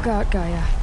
took out Gaia.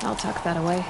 I'll tuck that away.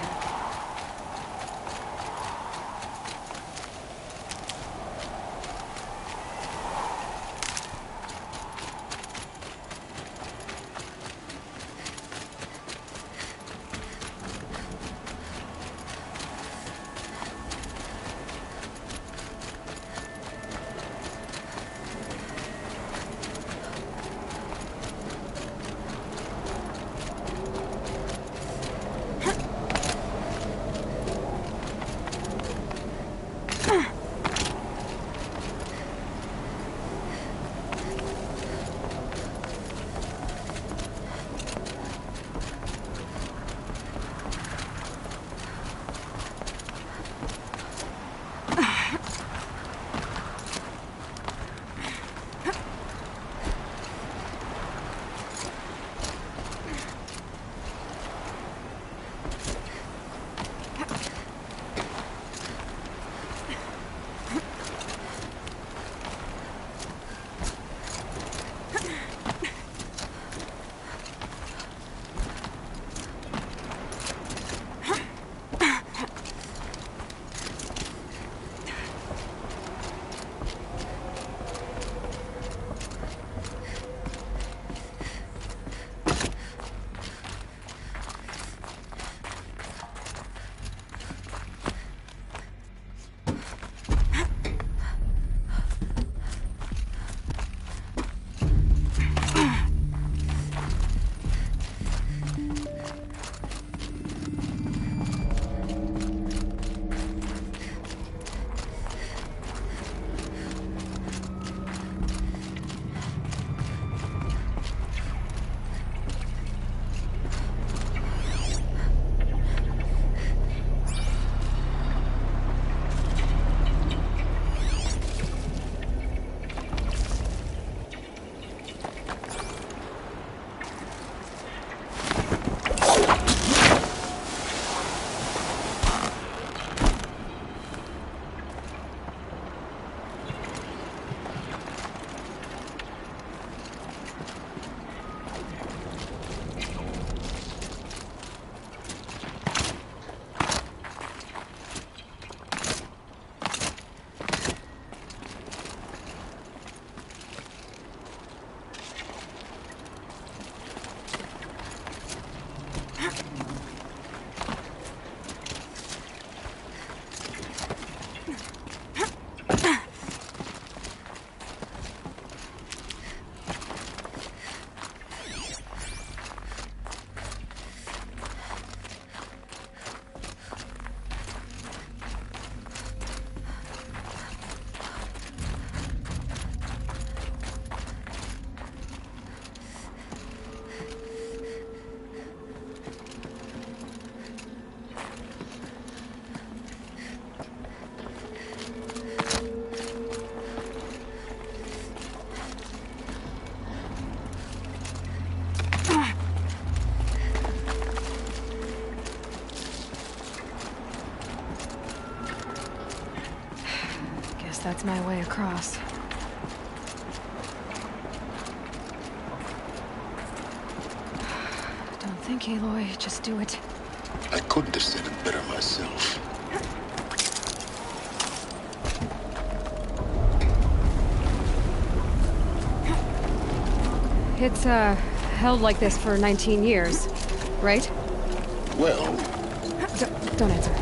That's my way across. Don't think, Aloy. Just do it. I couldn't have said it better myself. It's, held like this for 19 years, right? Well... Don't answer.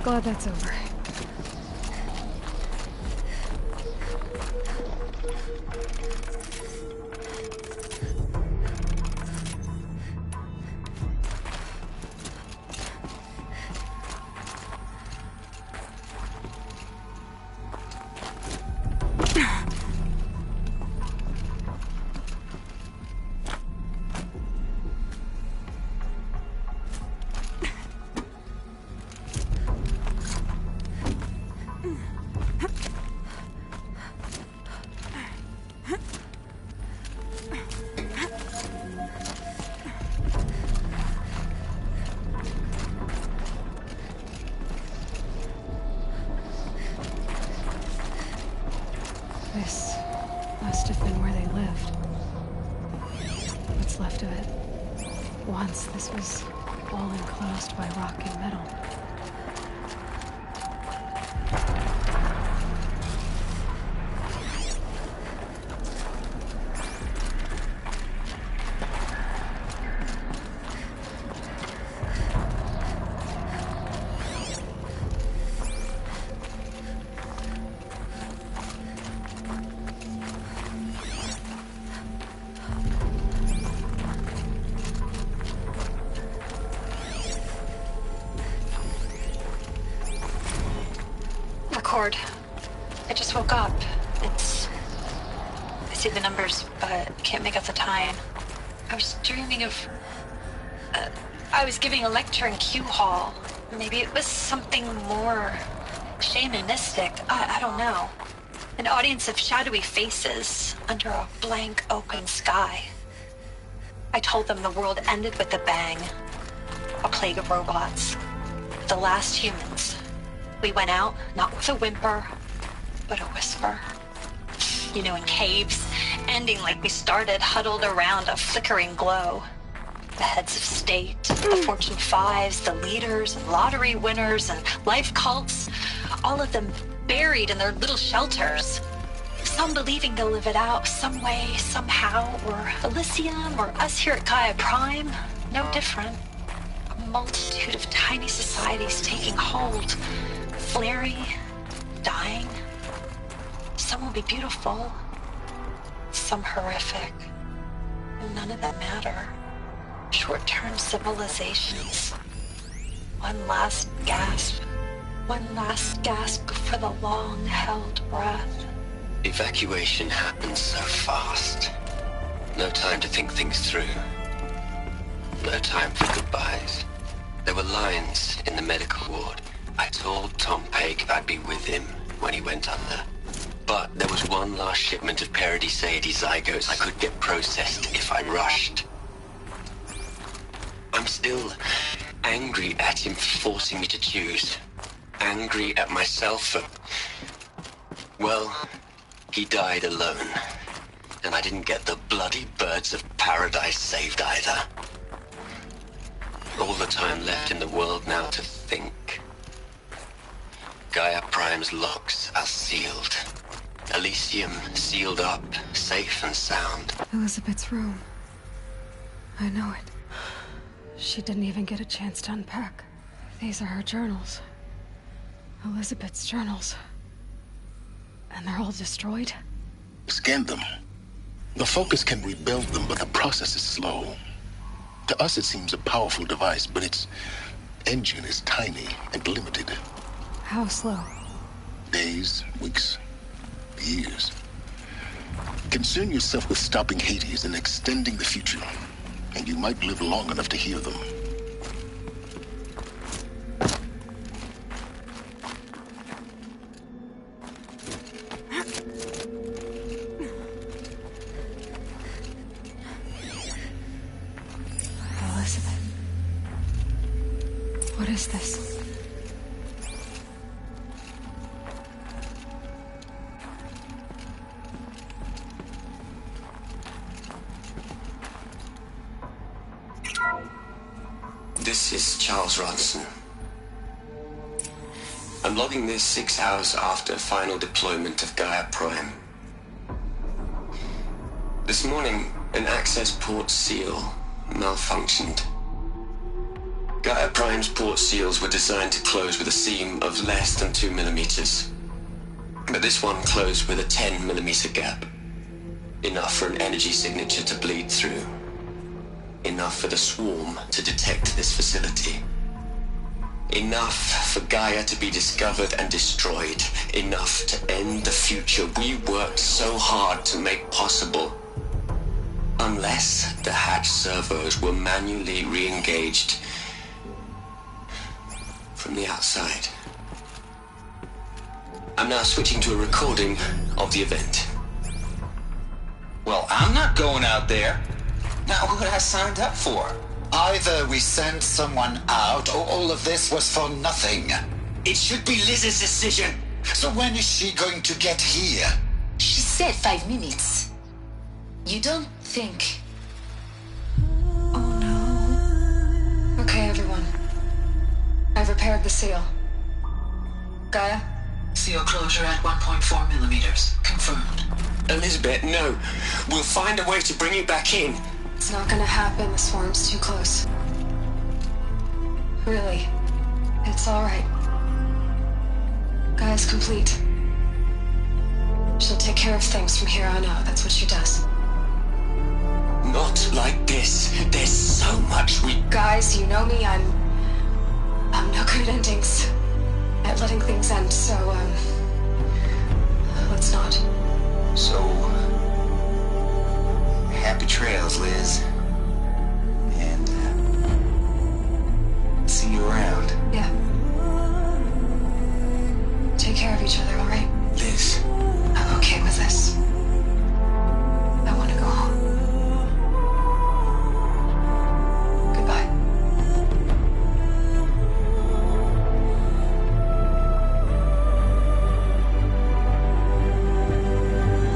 Glad that's over. This must have been where they lived. What's left of it. Once this was all enclosed by rock and metal. Record. I just woke up. I see the numbers, but can't make out the time. I was dreaming of... I was giving a lecture in Q Hall. Maybe it was something more shamanistic. I don't know. An audience of shadowy faces under a blank open sky. I told them the world ended with a bang. A plague of robots. The last humans. We went out, not with a whimper, but a whisper. You know, in caves, ending like we started, huddled around a flickering glow. The heads of state, the Fortune 5s, the leaders, and lottery winners, and life cults, all of them buried in their little shelters. Some believing they'll live it out some way, somehow, or Elysium, or us here at Gaia Prime, no different. A multitude of tiny societies taking hold, flaring, dying. Some will be beautiful, some horrific, and none of them matter. Short-term civilizations. One last gasp before the long-held breath. Evacuation happened so fast. No time to think things through. No time for goodbyes. There were lines in the medical ward. I told Tom Paige I'd be with him when he went under. But there was one last shipment of Paradis-Sadie zygotes I could get processed if I rushed. I'm still angry at him for forcing me to choose. Angry at myself for... Well, he died alone. And I didn't get the bloody birds of paradise saved either. All the time left in the world now to think. Gaia Prime's locks are sealed. Elysium sealed up, safe and sound. Elizabeth's room. I know it. She didn't even get a chance to unpack. These are her journals. Elizabeth's journals. And they're all destroyed? Scan them. The Focus can rebuild them, but the process is slow. To us, it seems a powerful device, but its engine is tiny and limited. How slow? Days, weeks, years. Concern yourself with stopping Hades and extending the future, and you might live long enough to hear them. Elizabeth. What is this? This is Charles Ronson. I'm logging this 6 hours after final deployment of Gaia Prime. This morning, an access port seal malfunctioned. Gaia Prime's port seals were designed to close with a seam of less than 2 millimeters. But this one closed with a 10 millimeter gap. Enough for an energy signature to bleed through. Enough for the swarm to detect this facility. Enough for Gaia to be discovered and destroyed. Enough to end the future we worked so hard to make possible. Unless the hatch servos were manually re-engaged from the outside. I'm now switching to a recording of the event. Well, I'm not going out there. Not what I signed up for. Either we sent someone out, or all of this was for nothing. It should be Liz's decision. So when is she going to get here? She said 5 minutes. You don't think... Oh no. Okay, everyone. I've repaired the seal. Gaia? Seal closure at 1.4 millimeters. Confirmed. Elizabeth, no. We'll find a way to bring you back in. It's not gonna happen. The swarm's too close. Really. It's alright. Gaia's complete. She'll take care of things from here on out. That's what she does. Not like this. There's so much we... Guys, you know me. I'm no good at endings. At letting things end, so, let's not. So, happy trails, Liz. And, see you around. Yeah. Take care of each other, alright? Liz. I'm okay with this. I want to go home. Goodbye.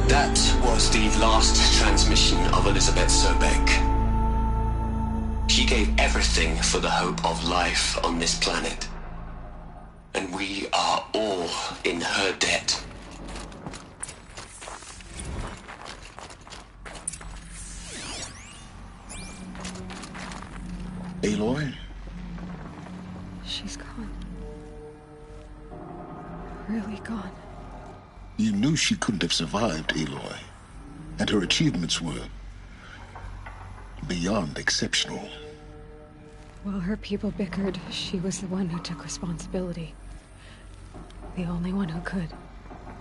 That was the last transmission of Elizabeth Sobek. She gave everything for the hope of life on this planet. And we are all in her debt. Aloy? She's gone. Really gone. You knew she couldn't have survived, Aloy. And her achievements were beyond exceptional. While her people bickered, she was the one who took responsibility. The only one who could.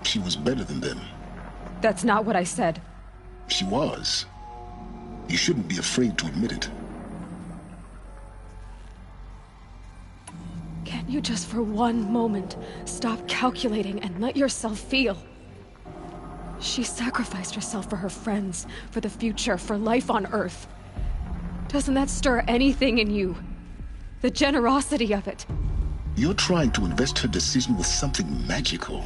She was better than them. That's not what I said. She was. You shouldn't be afraid to admit it. Can't you just for one moment stop calculating and let yourself feel? She sacrificed herself for her friends, for the future, for life on Earth. Doesn't that stir anything in you? The generosity of it. You're trying to invest her decision with something magical.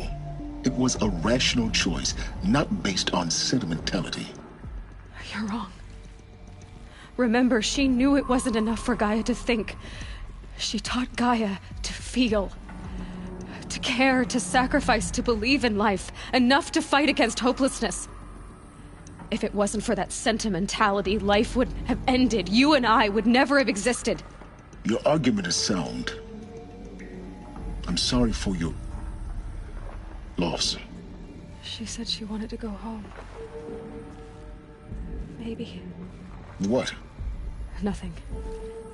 It was a rational choice, not based on sentimentality. You're wrong. Remember, she knew it wasn't enough for Gaia to think. She taught Gaia to feel. To care, to sacrifice, to believe in life. Enough to fight against hopelessness. If it wasn't for that sentimentality, life would have ended. You and I would never have existed. Your argument is sound. I'm sorry for your loss. She said she wanted to go home. Maybe. What? Nothing.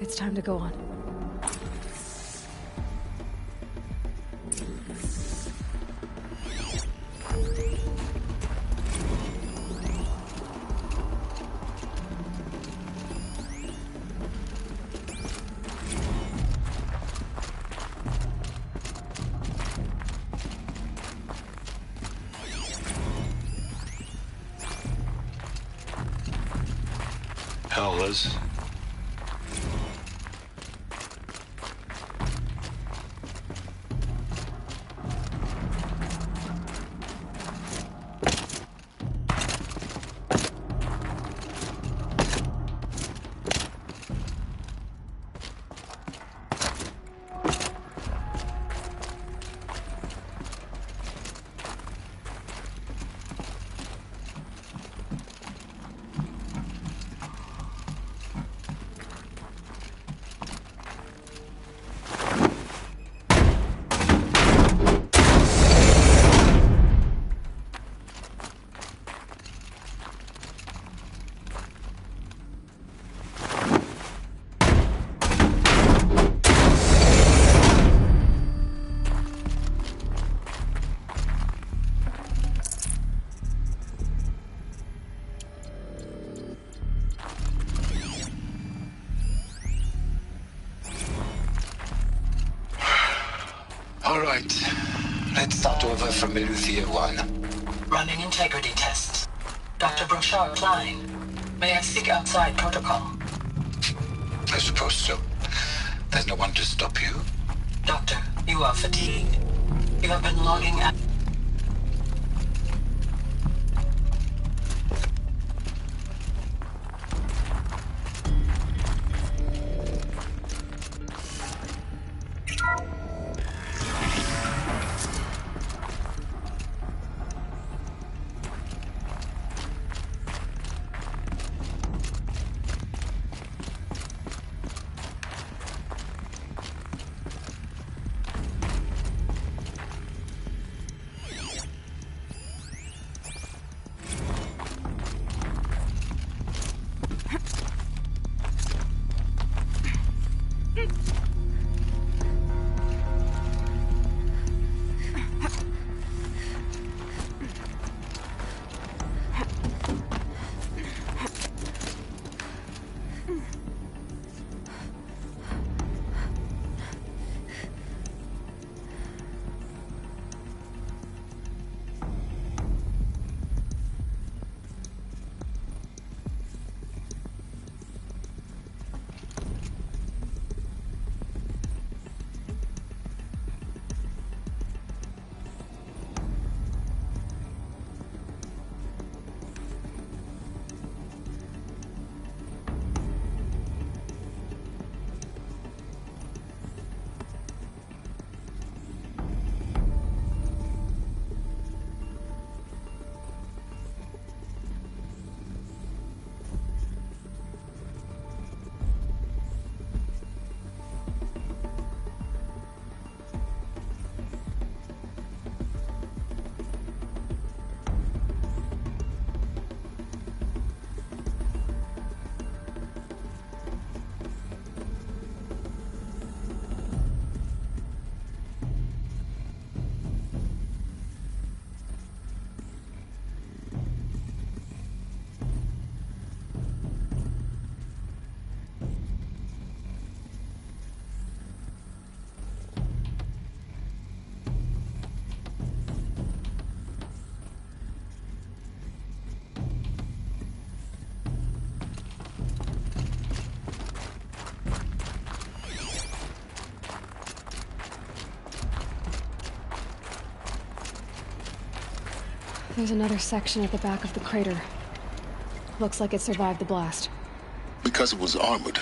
It's time to go on. Hell, Liz. right. Let's start over from Eleuthia 1. Running integrity tests. Dr. Brochard Klein. May I speak outside protocol? I suppose so. There's no one to stop you. Doctor, you are fatigued. You have been logging at... There's another section at the back of the crater. Looks like it survived the blast. Because it was armored,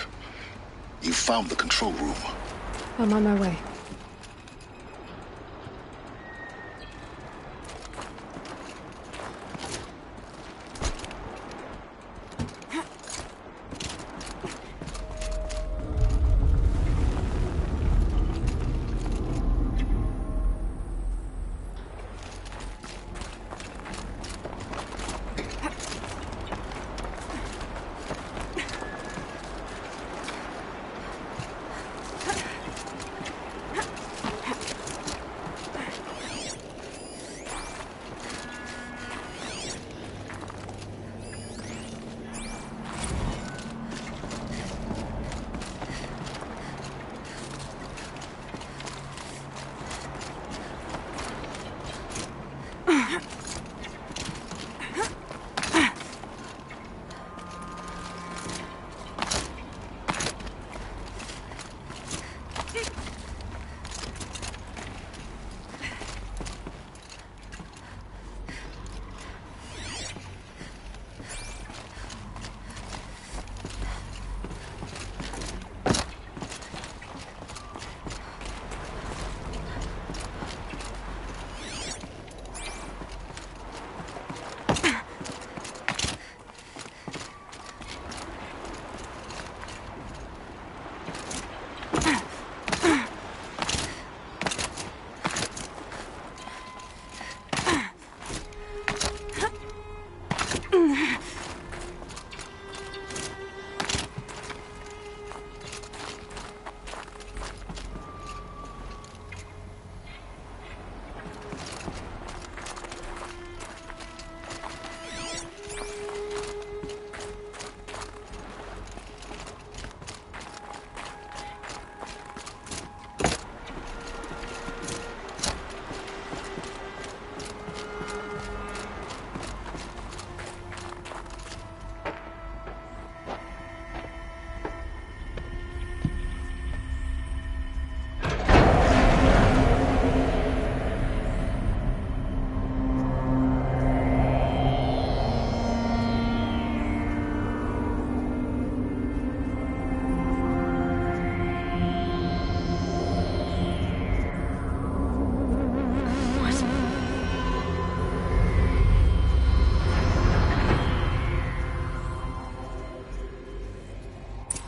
you found the control room. I'm on my way.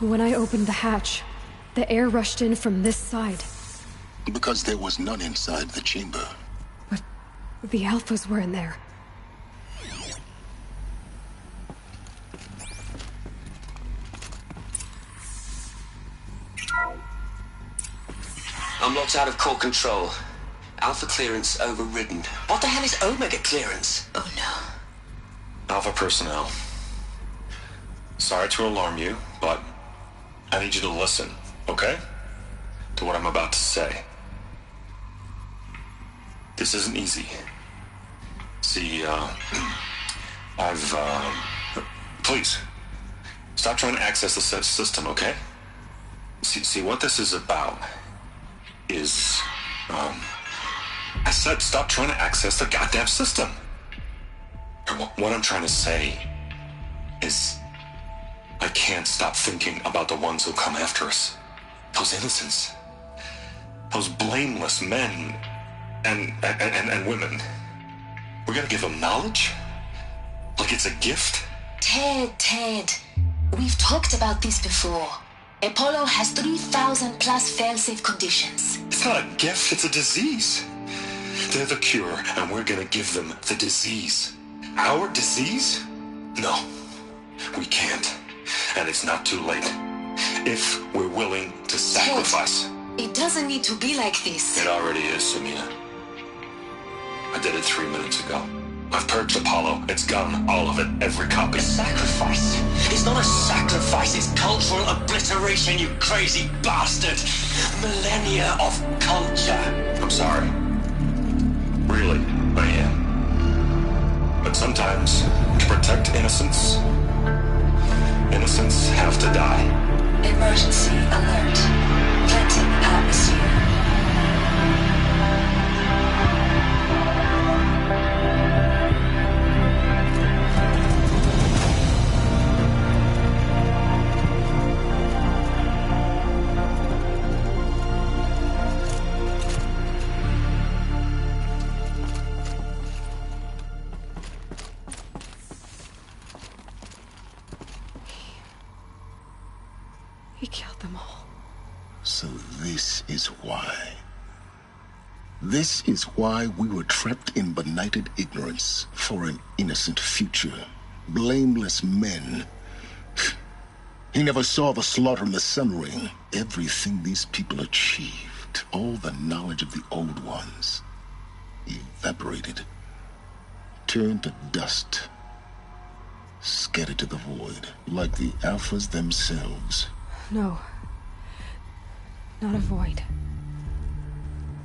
When I opened the hatch, the air rushed in from this side. Because there was none inside the chamber. But the Alphas were in there. I'm locked out of core control. Alpha clearance overridden. What the hell is Omega clearance? Oh no. Alpha personnel. Sorry to alarm you, but I need you to listen, okay? To what I'm about to say. This isn't easy. See, please, stop trying to access the system, okay? See, what this is about is, I said stop trying to access the goddamn system. What I'm trying to say is, I can't stop thinking about the ones who come after us. Those innocents. Those blameless men and women. We're gonna give them knowledge? Like it's a gift? Ted. We've talked about this before. Apollo has 3,000 plus fail-safe conditions. It's not a gift, it's a disease. They're the cure, and we're gonna give them the disease. Our disease? No, we can't. And it's not too late. If we're willing to sacrifice. Ted, it doesn't need to be like this. It already is, Samina. I did it 3 minutes ago. I've purged Apollo. It's gone. All of it. Every copy. Sacrifice? It's not a sacrifice. It's cultural obliteration, you crazy bastard. Millennia of culture. I'm sorry. Really, I am. But sometimes, to protect innocence, innocents have to die. Emergency alert. Planting atmosphere. He killed them all. So this is why. This is why we were trapped in benighted ignorance for an innocent future. Blameless men. He never saw the slaughter in the Sun Ring. Everything these people achieved, all the knowledge of the old ones, evaporated, turned to dust, scattered to the void, like the Alphas themselves. No. Not a void.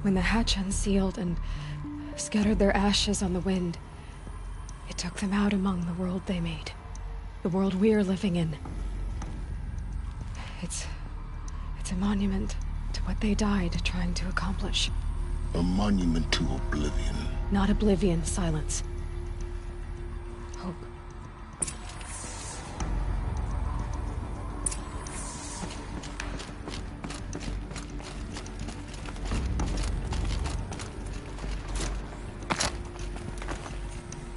When the hatch unsealed and scattered their ashes on the wind, it took them out among the world they made. The world we're living in. It's a monument to what they died trying to accomplish. A monument to oblivion. Not oblivion, silence. Hope.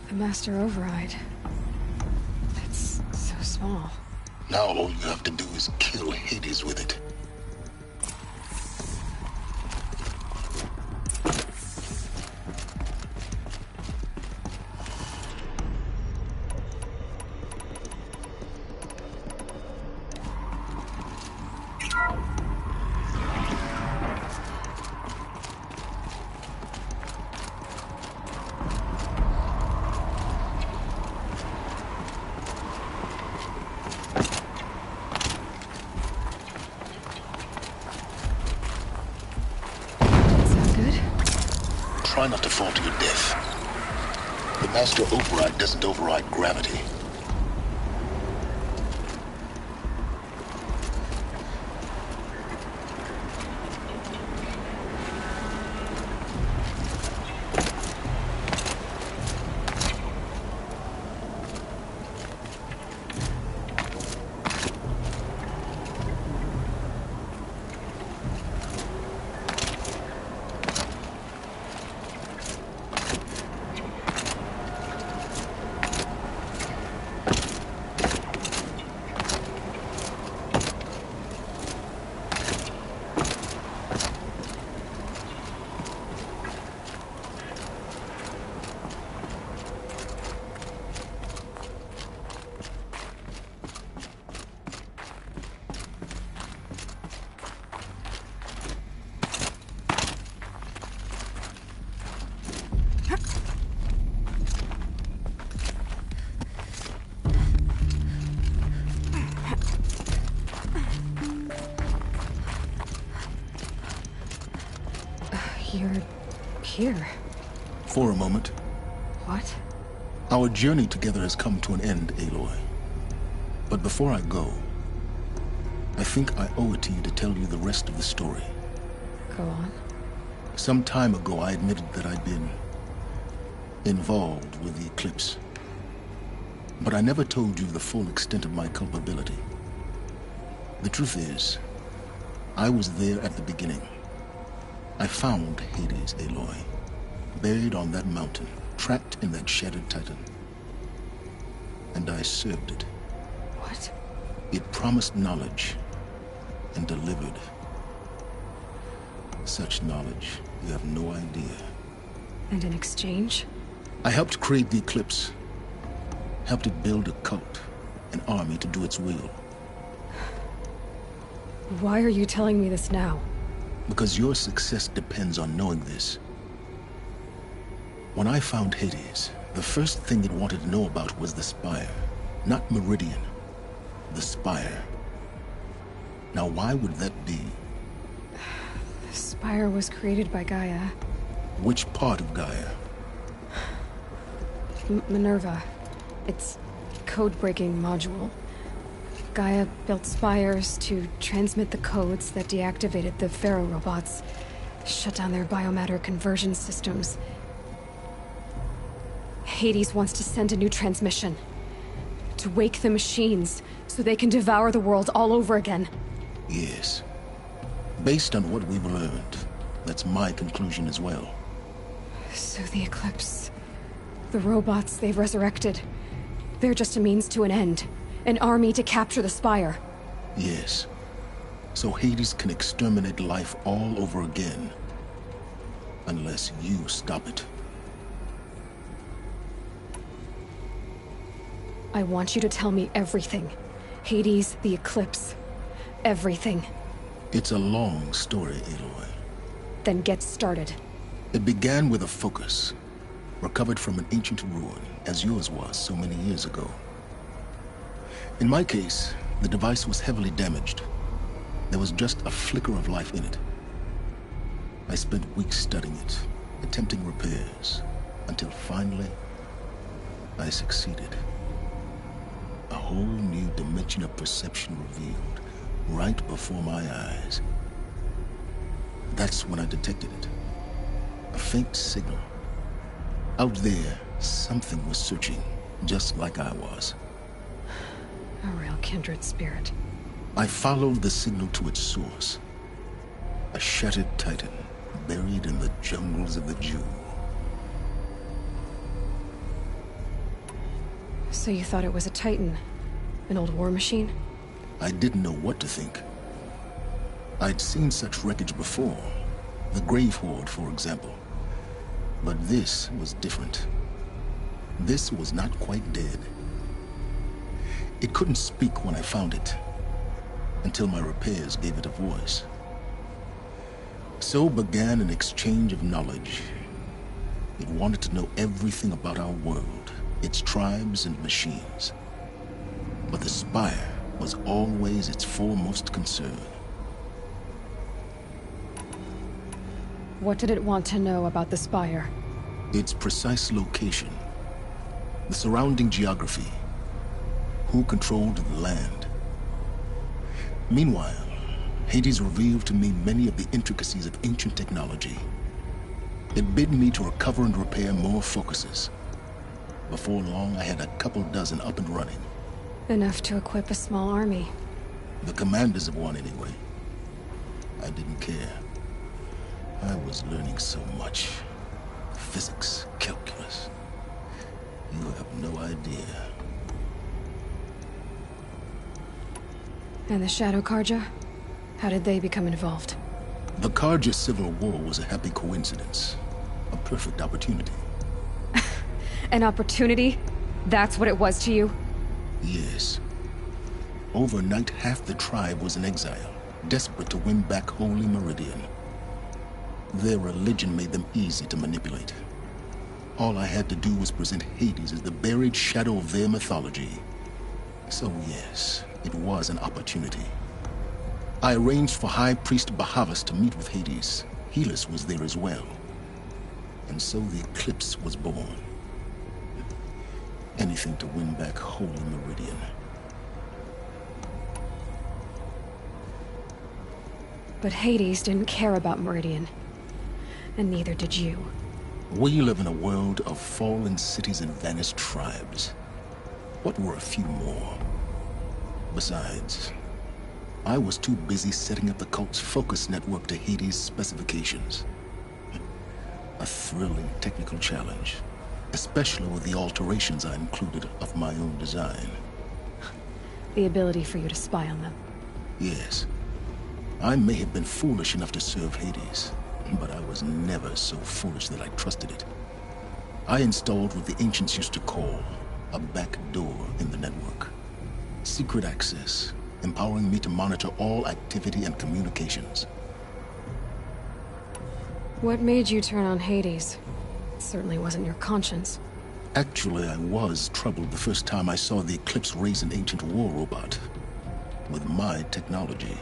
The Master Override. It's so small. Now all you have to do is kill Hades with it. Try not to fall to your death. The Master Override doesn't override gravity. You're here. For a moment. What? Our journey together has come to an end, Aloy. But before I go, I think I owe it to you to tell you the rest of the story. Go on. Some time ago, I admitted that I'd been involved with the Eclipse. But I never told you the full extent of my culpability. The truth is, I was there at the beginning. I found Hades, Aloy, buried on that mountain, trapped in that shattered Titan. And I served it. What? It promised knowledge and delivered. Such knowledge, you have no idea. And in exchange? I helped create the Eclipse. Helped it build a cult, an army to do its will. Why are you telling me this now? Because your success depends on knowing this. When I found Hades, the first thing it wanted to know about was the Spire. Not Meridian. The Spire. Now, why would that be? The Spire was created by Gaia. Which part of Gaia? Minerva. Its code-breaking module. Gaia built spires to transmit the codes that deactivated the Pharaoh robots, shut down their biomatter conversion systems. Hades wants to send a new transmission. To wake the machines, so they can devour the world all over again. Yes. Based on what we've learned, that's my conclusion as well. So the Eclipse... the robots they've resurrected... they're just a means to an end. An army to capture the Spire. Yes. So Hades can exterminate life all over again. Unless you stop it. I want you to tell me everything. Hades, the Eclipse. Everything. It's a long story, Aloy. Then get started. It began with a focus. Recovered from an ancient ruin, as yours was so many years ago. In my case, the device was heavily damaged. There was just a flicker of life in it. I spent weeks studying it, attempting repairs, until finally, I succeeded. A whole new dimension of perception revealed, right before my eyes. That's when I detected it. A faint signal. Out there, something was searching, just like I was. A real kindred spirit. I followed the signal to its source. A shattered Titan, buried in the jungles of the Jew. So you thought it was a Titan? An old war machine? I didn't know what to think. I'd seen such wreckage before. The Grave Horde, for example. But this was different. This was not quite dead. It couldn't speak when I found it, until my repairs gave it a voice. So began an exchange of knowledge. It wanted to know everything about our world, its tribes and machines. But the Spire was always its foremost concern. What did it want to know about the Spire? Its precise location, the surrounding geography, who controlled the land. Meanwhile, Hades revealed to me many of the intricacies of ancient technology. It bid me to recover and repair more focuses. Before long, I had a couple dozen up and running. Enough to equip a small army. The commanders of one, anyway. I didn't care. I was learning so much. Physics, calculus. You have no idea. And the Shadow Carja? How did they become involved? The Carja Civil War was a happy coincidence. A perfect opportunity. An opportunity? That's what it was to you? Yes. Overnight, half the tribe was in exile, desperate to win back Holy Meridian. Their religion made them easy to manipulate. All I had to do was present Hades as the buried shadow of their mythology. So yes, it was an opportunity. I arranged for High Priest Bahavas to meet with Hades. Helis was there as well. And so the Eclipse was born. Anything to win back Holy Meridian. But Hades didn't care about Meridian. And neither did you. We live in a world of fallen cities and vanished tribes. What were a few more? Besides, I was too busy setting up the cult's focus network to Hades' specifications. A thrilling technical challenge, especially with the alterations I included of my own design. The ability for you to spy on them. Yes. I may have been foolish enough to serve Hades, but I was never so foolish that I trusted it. I installed what the ancients used to call a back door in the network. Secret access, empowering me to monitor all activity and communications. What made you turn on Hades? It certainly wasn't your conscience. Actually, I was troubled the first time I saw the Eclipse raise an ancient war robot with my technology.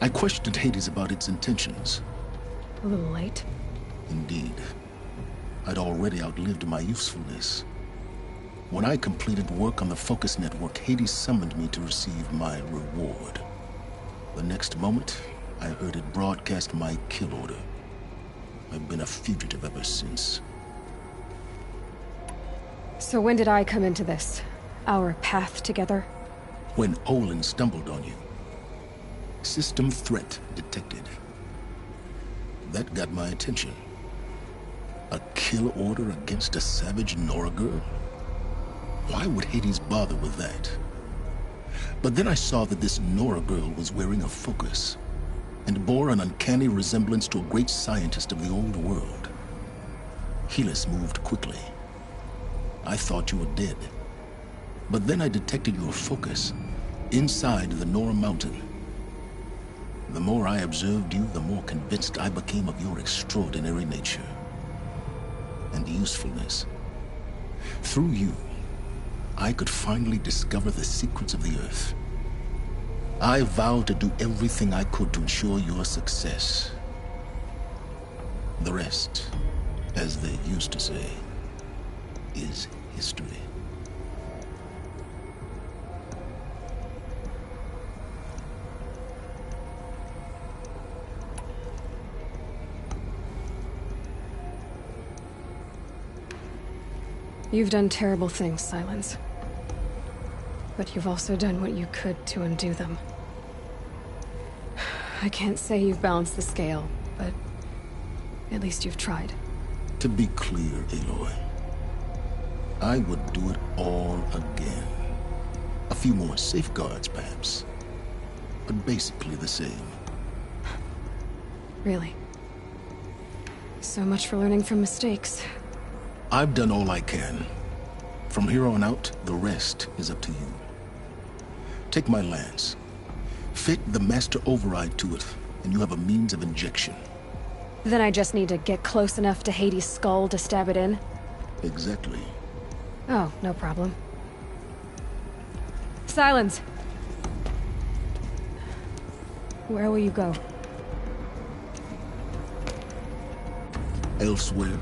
I questioned Hades about its intentions. A little late. Indeed. I'd already outlived my usefulness. When I completed work on the Focus Network, Hades summoned me to receive my reward. The next moment, I heard it broadcast my kill order. I've been a fugitive ever since. So when did I come into this? Our path together? When Olin stumbled on you. System threat detected. That got my attention. A kill order against a savage Nora girl? Why would Hades bother with that? But then I saw that this Nora girl was wearing a focus, and bore an uncanny resemblance to a great scientist of the old world. Helis moved quickly. I thought you were dead. But then I detected your focus inside the Nora mountain. The more I observed you, the more convinced I became of your extraordinary nature and usefulness. Through you, I could finally discover the secrets of the Earth. I vowed to do everything I could to ensure your success. The rest, as they used to say, is history. You've done terrible things, Silence. But you've also done what you could to undo them. I can't say you've balanced the scale, but at least you've tried. To be clear, Aloy, I would do it all again. A few more safeguards, perhaps, but basically the same. Really? So much for learning from mistakes. I've done all I can. From here on out, the rest is up to you. Take my lance. Fit the Master Override to it, and you have a means of injection. Then I just need to get close enough to Hades' skull to stab it in? Exactly. Oh, no problem. Silence! Where will you go? Elsewhere.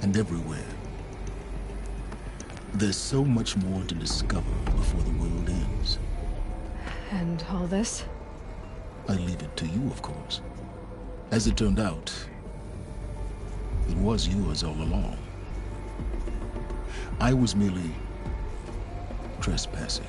And everywhere. There's so much more to discover before the world ends. And all this? I leave it to you, of course. As it turned out, it was yours all along. I was merely trespassing.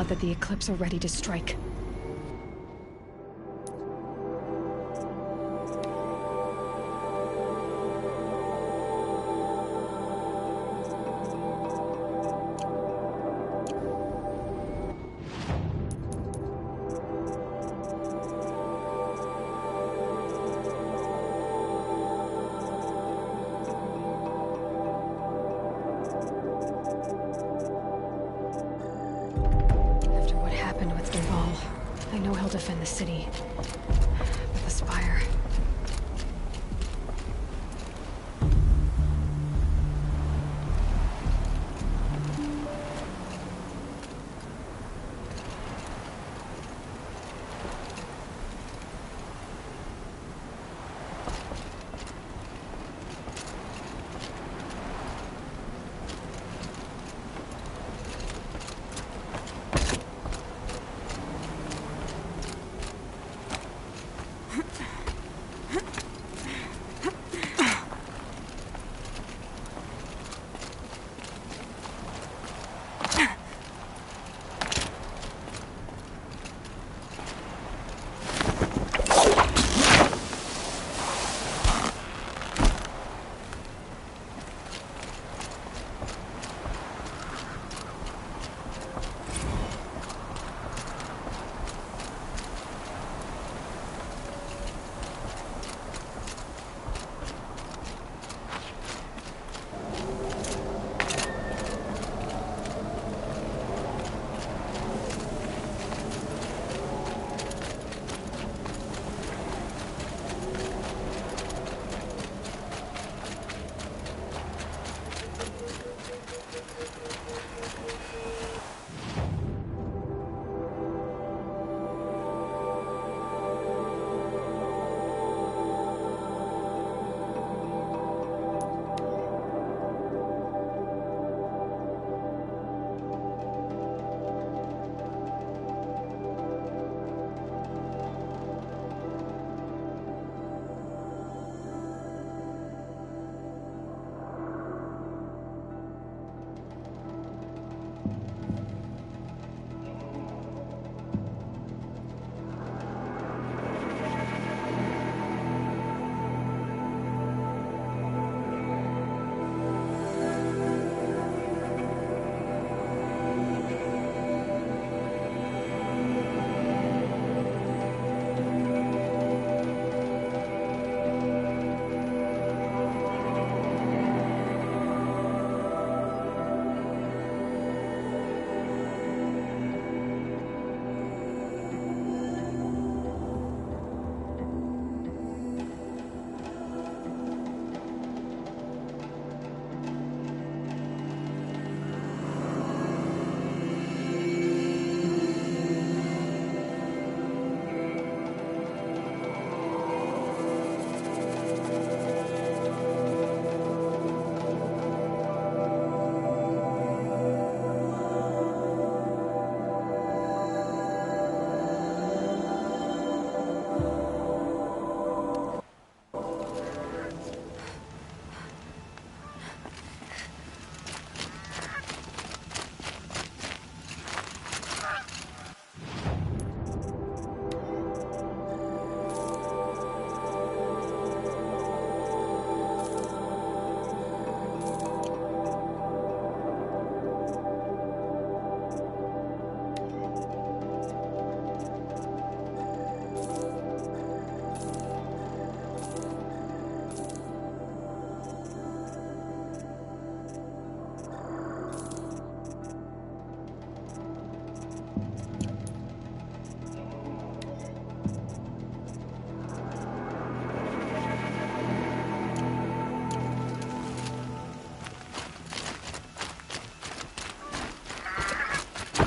God that the Eclipse are ready to strike. After what happened with Derval, I know he'll defend the city. But the Spire...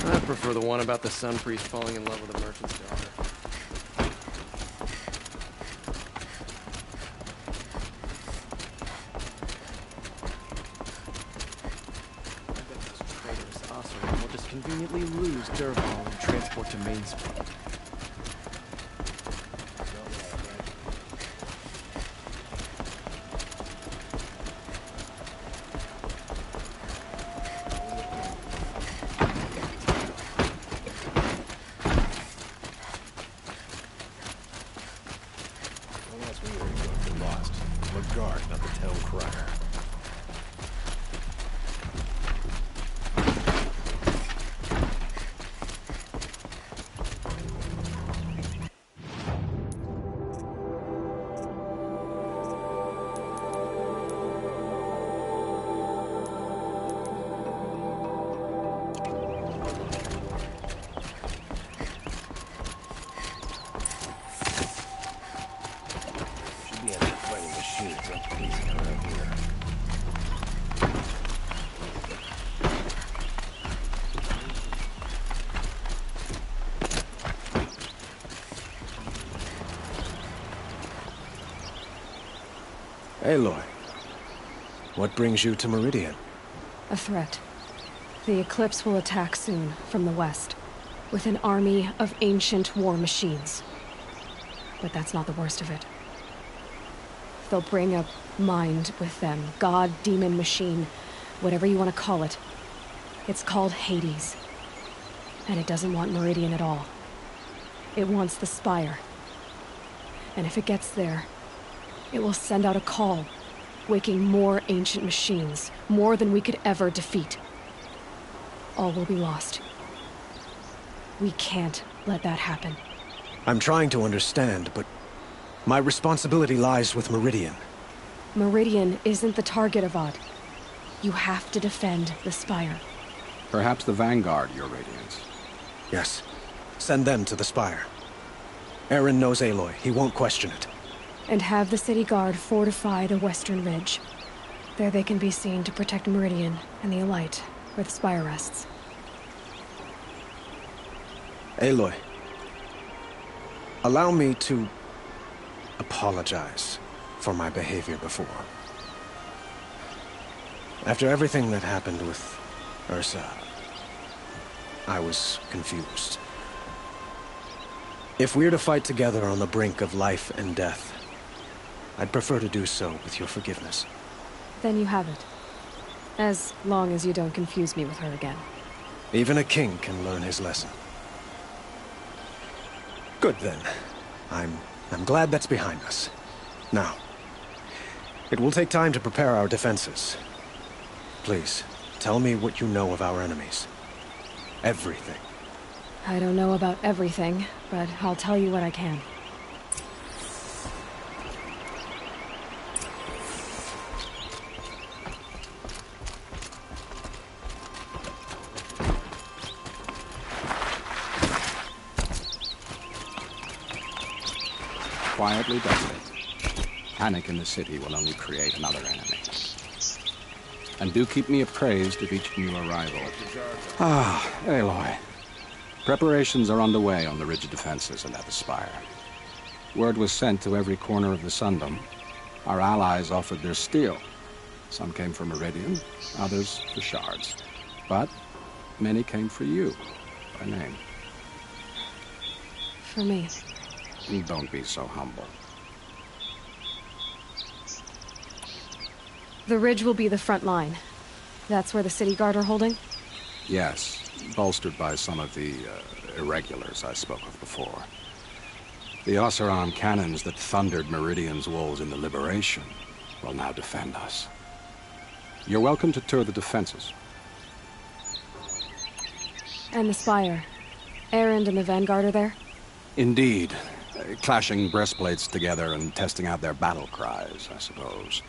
I prefer the one about the Sun Priest falling in love with a merchant's daughter. I bet this traitorous Oseram will just conveniently lose Derval and transport to Mainspring. guard, not the town crier. Aloy, what brings you to Meridian? A threat. The Eclipse will attack soon, from the west, with an army of ancient war machines. But that's not the worst of it. They'll bring a mind with them, god, demon, machine, whatever you want to call it. It's called Hades. And it doesn't want Meridian at all. It wants the Spire. And if it gets there, it will send out a call, waking more ancient machines, more than we could ever defeat. All will be lost. We can't let that happen. I'm trying to understand, but my responsibility lies with Meridian. Meridian isn't the target, Avad. You have to defend the Spire. Perhaps the Vanguard, Your Radiance. Yes. Send them to the Spire. Eren knows Aloy. He won't question it. And have the city guard fortify the western ridge. There they can be seen to protect Meridian and the Elite, where the Spire rests. Aloy, allow me to apologize for my behavior before. After everything that happened with Ursa, I was confused. If we're to fight together on the brink of life and death, I'd prefer to do so with your forgiveness. Then you have it. As long as you don't confuse me with her again. Even a king can learn his lesson. Good then. I'm glad that's behind us. Now, it will take time to prepare our defenses. Please, tell me what you know of our enemies. Everything. I don't know about everything, but I'll tell you what I can. Quietly does it. Panic in the city will only create another enemy. And do keep me appraised of each new arrival. Ah, Aloy. Preparations are underway on the ridge defenses and at the Spire. Word was sent to every corner of the Sundom. Our allies offered their steel. Some came for Meridian, others for shards. But many came for you, by name. For me. Don't be so humble. The ridge will be the front line. That's where the city guard are holding? Yes, bolstered by some of the irregulars I spoke of before. The Oseram cannons that thundered Meridian's walls in the Liberation will now defend us. You're welcome to tour the defenses. And the Spire. Erend and the Vanguard are there? Indeed. Clashing breastplates together and testing out their battle cries, I suppose.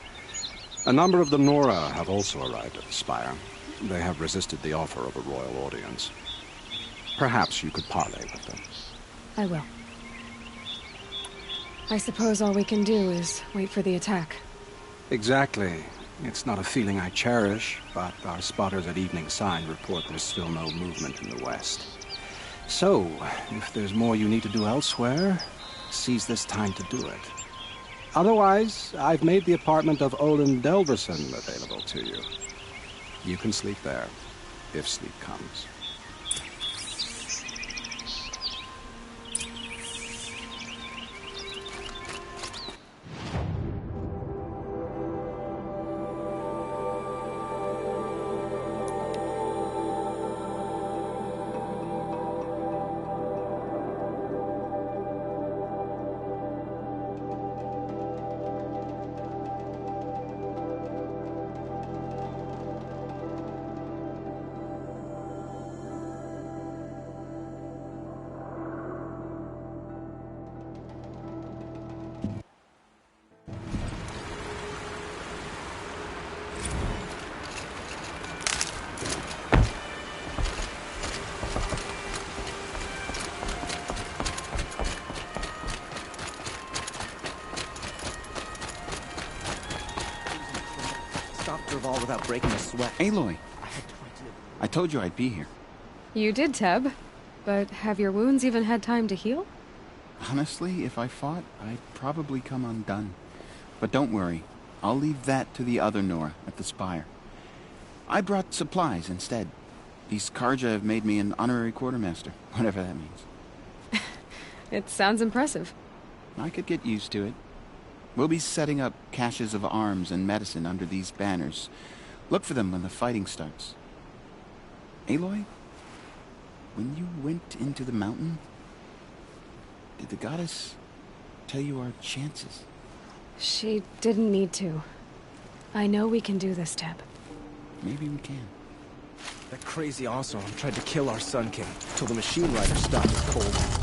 A number of the Nora have also arrived at the Spire. They have resisted the offer of a royal audience. Perhaps you could parley with them. I will. I suppose all we can do is wait for the attack. Exactly. It's not a feeling I cherish, but our spotters at Evening Sign report there's still no movement in the west. So, if there's more you need to do elsewhere, seize this time to do it. Otherwise, I've made the apartment of Olin Delverson available to you. You can sleep there, if sleep comes. stop Dervahl without breaking a sweat. Aloy, I told you I'd be here. You did, Teb. But have your wounds even had time to heal? Honestly, if I fought, I'd probably come undone. But don't worry. I'll leave that to the other Nora at the Spire. I brought supplies instead. These Karja have made me an honorary quartermaster, whatever that means. It sounds impressive. I could get used to it. We'll be setting up caches of arms and medicine under these banners. Look for them when the fighting starts. Aloy, when you went into the mountain, did the goddess tell you our chances? She didn't need to. I know we can do this, Teb. Maybe we can. That crazy Oseram tried to kill our Sun King, till the Machine Rider stopped it cold.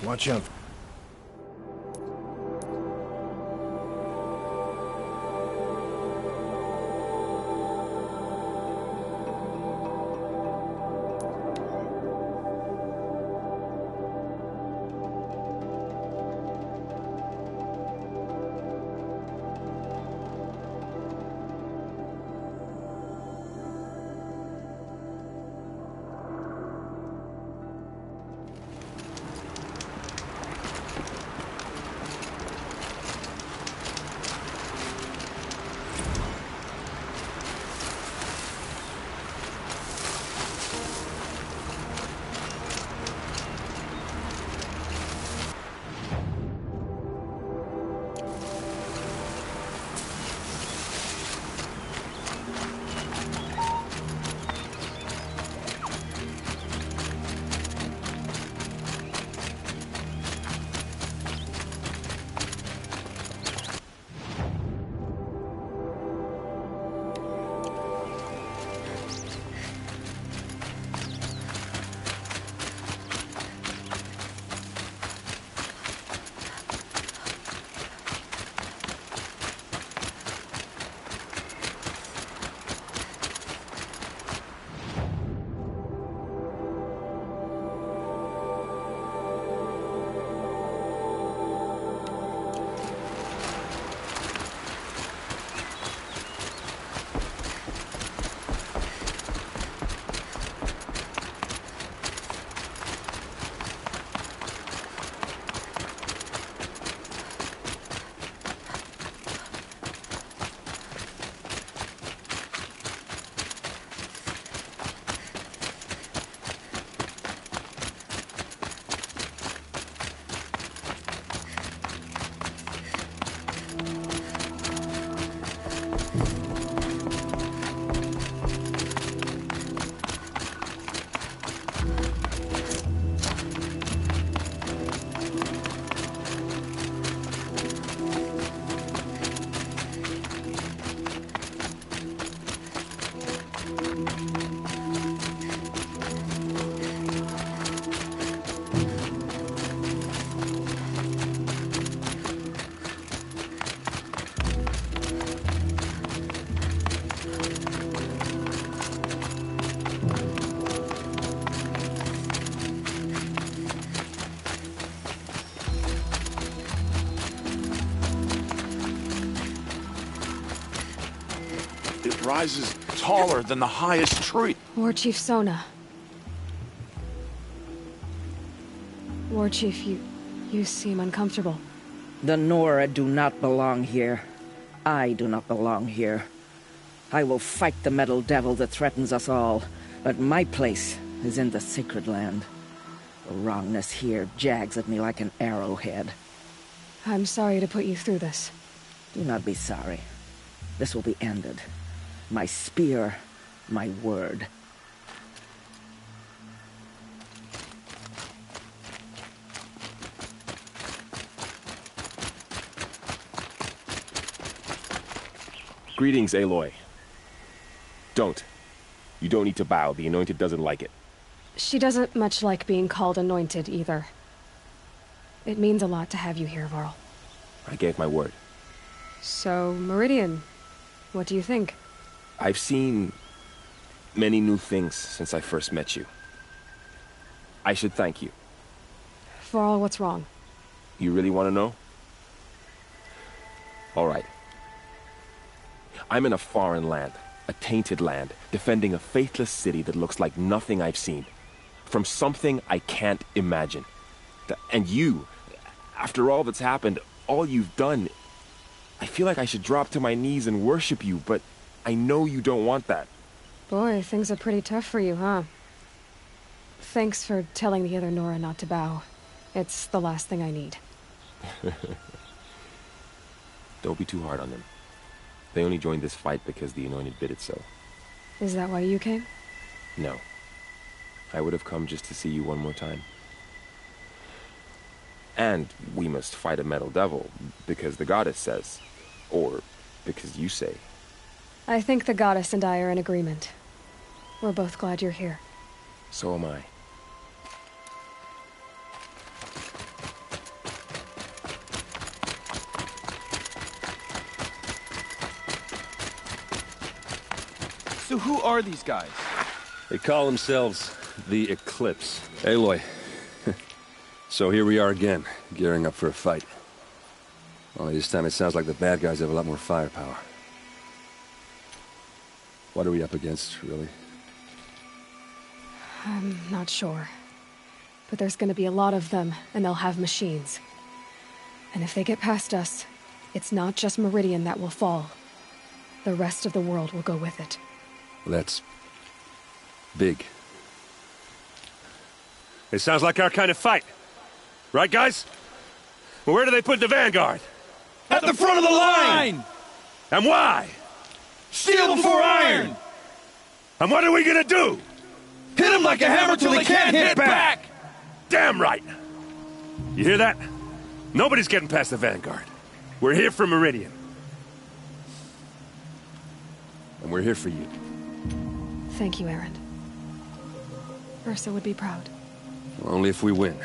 Watch out. Rises taller than the highest tree. War Chief Sona. War Chief, you seem uncomfortable. The Nora do not belong here. I do not belong here. I will fight the metal devil that threatens us all, but my place is in the sacred land. The wrongness here jags at me like an arrowhead. I'm sorry to put you through this. Do not be sorry. This will be ended. My spear, my word. Greetings, Aloy. Don't. You don't need to bow. The Anointed doesn't like it. She doesn't much like being called Anointed, either. It means a lot to have you here, Varl. I gave my word. So, Meridian, what do you think? I've seen many new things since I first met you. I should thank you. Varl, what's wrong? You really want to know? All right. I'm in a foreign land, a tainted land, defending a faithless city that looks like nothing I've seen. From something I can't imagine. And you, after all that's happened, all you've done, I feel like I should drop to my knees and worship you, but I know you don't want that. Boy, things are pretty tough for you, huh? Thanks for telling the other Nora not to bow. It's the last thing I need. Don't be too hard on them. They only joined this fight because the Anointed bid it so. Is that why you came? No. I would have come just to see you one more time. And we must fight a metal devil, because the goddess says. Or because you say. I think the goddess and I are in agreement. We're both glad you're here. So am I. So who are these guys? They call themselves the Eclipse. Aloy. So here we are again, gearing up for a fight. Only this time it sounds like the bad guys have a lot more firepower. What are we up against, really? I'm not sure. But there's gonna be a lot of them, and they'll have machines. And if they get past us, it's not just Meridian that will fall. The rest of the world will go with it. That's big. It sounds like our kind of fight. Right, guys? Well, where do they put the Vanguard? At the front of the line! And why? Steel before iron! And what are we gonna do? Hit them like a hammer till they can't hit back! Damn right! You hear that? Nobody's getting past the Vanguard. We're here for Meridian. And we're here for you. Thank you, Erend. Ursa would be proud. Well, only if we win.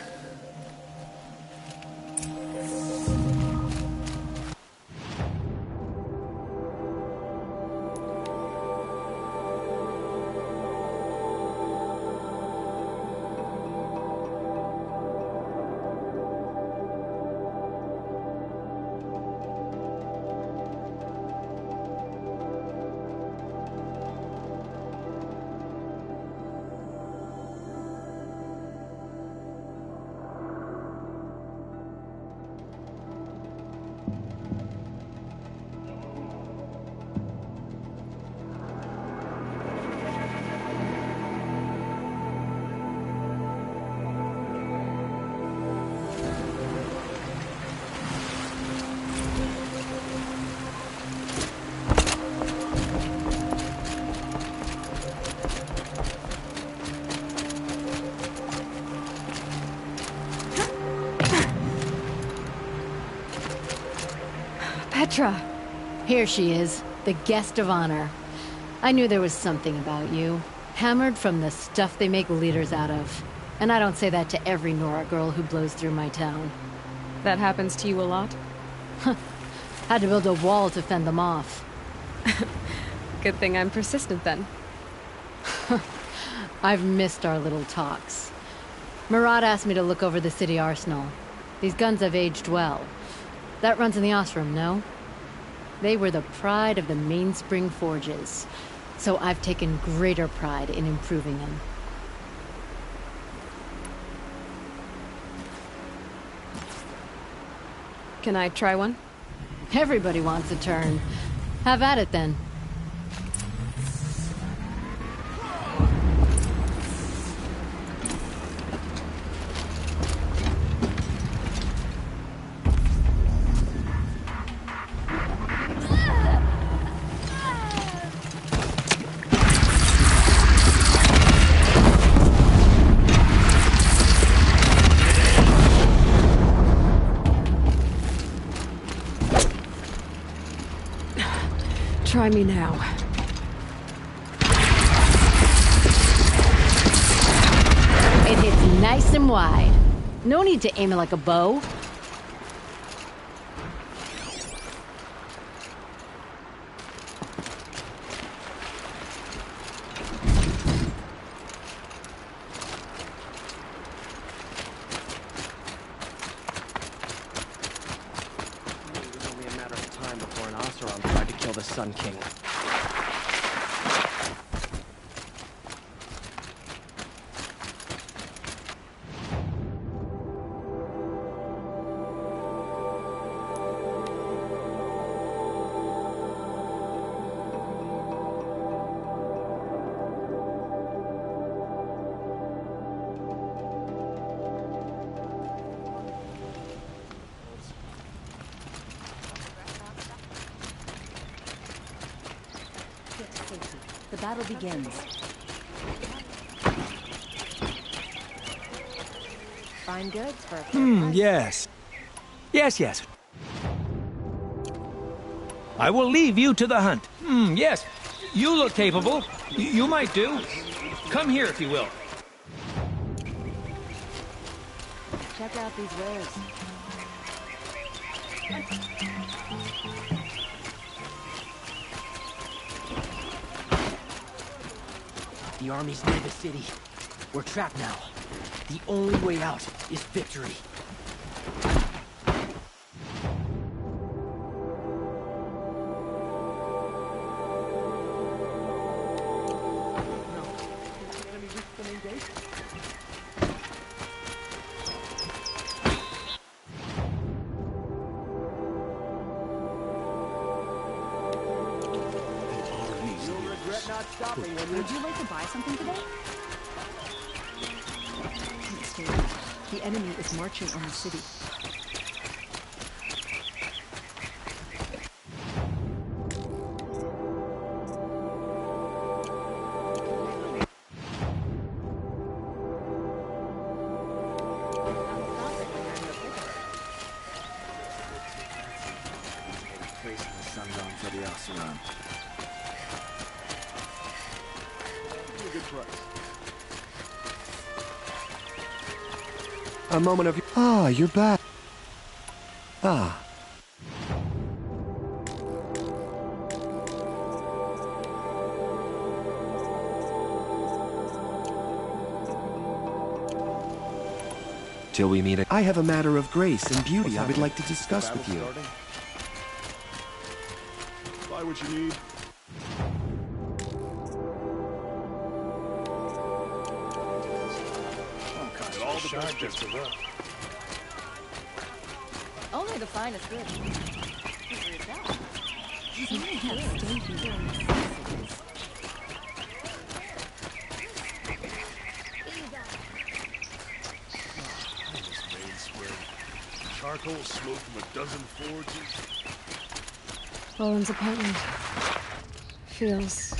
Petra! Here she is, the guest of honor. I knew there was something about you. Hammered from the stuff they make leaders out of. And I don't say that to every Nora girl who blows through my town. That happens to you a lot? Had to build a wall to fend them off. Good thing I'm persistent then. I've missed our little talks. Murad asked me to look over the city arsenal. These guns have aged well. That runs in the Osram, no? They were the pride of the Mainspring Forges, so I've taken greater pride in improving them. Can I try one? Everybody wants a turn. Have at it, then. Try me now. It hits nice and wide. No need to aim it like a bow. Oseram tried to kill the Sun King. The battle begins. Fine goods for a Yes. Yes. I will leave you to the hunt. Yes. You look capable. You might do. Come here if you will. Check out these wares. The army's near the city. We're trapped now. The only way out is victory. Would you like to buy something today? The enemy is marching on the city. Placing the sun zone for the Oseram. Good price. A moment of... Ah, you're back. Ah. Till we meet again. I have a matter of grace and beauty I would like to discuss with you. Buy what you need. All the best just of that. Only the finest goods. You may have stayed here in necessities. Charcoal smoke from a dozen forges. Roland's apartment feels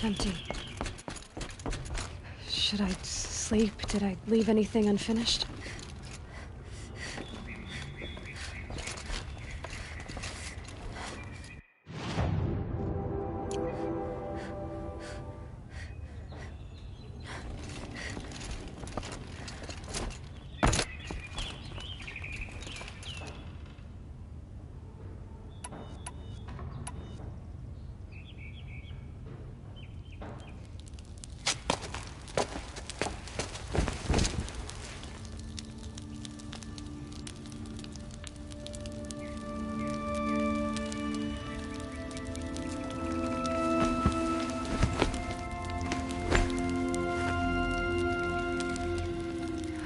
empty. Should I sleep? Did I leave anything unfinished?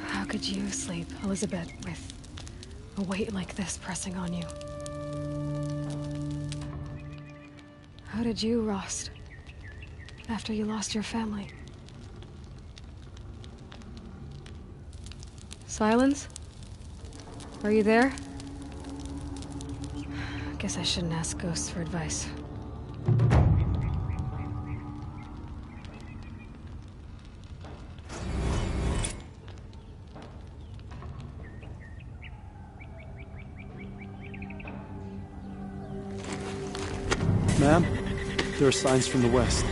How could you sleep, Elizabeth, with a weight like this pressing on you? How did you, Rost, after you lost your family? Silence? Are you there? Guess I shouldn't ask ghosts for advice. Ma'am, there are signs from the west.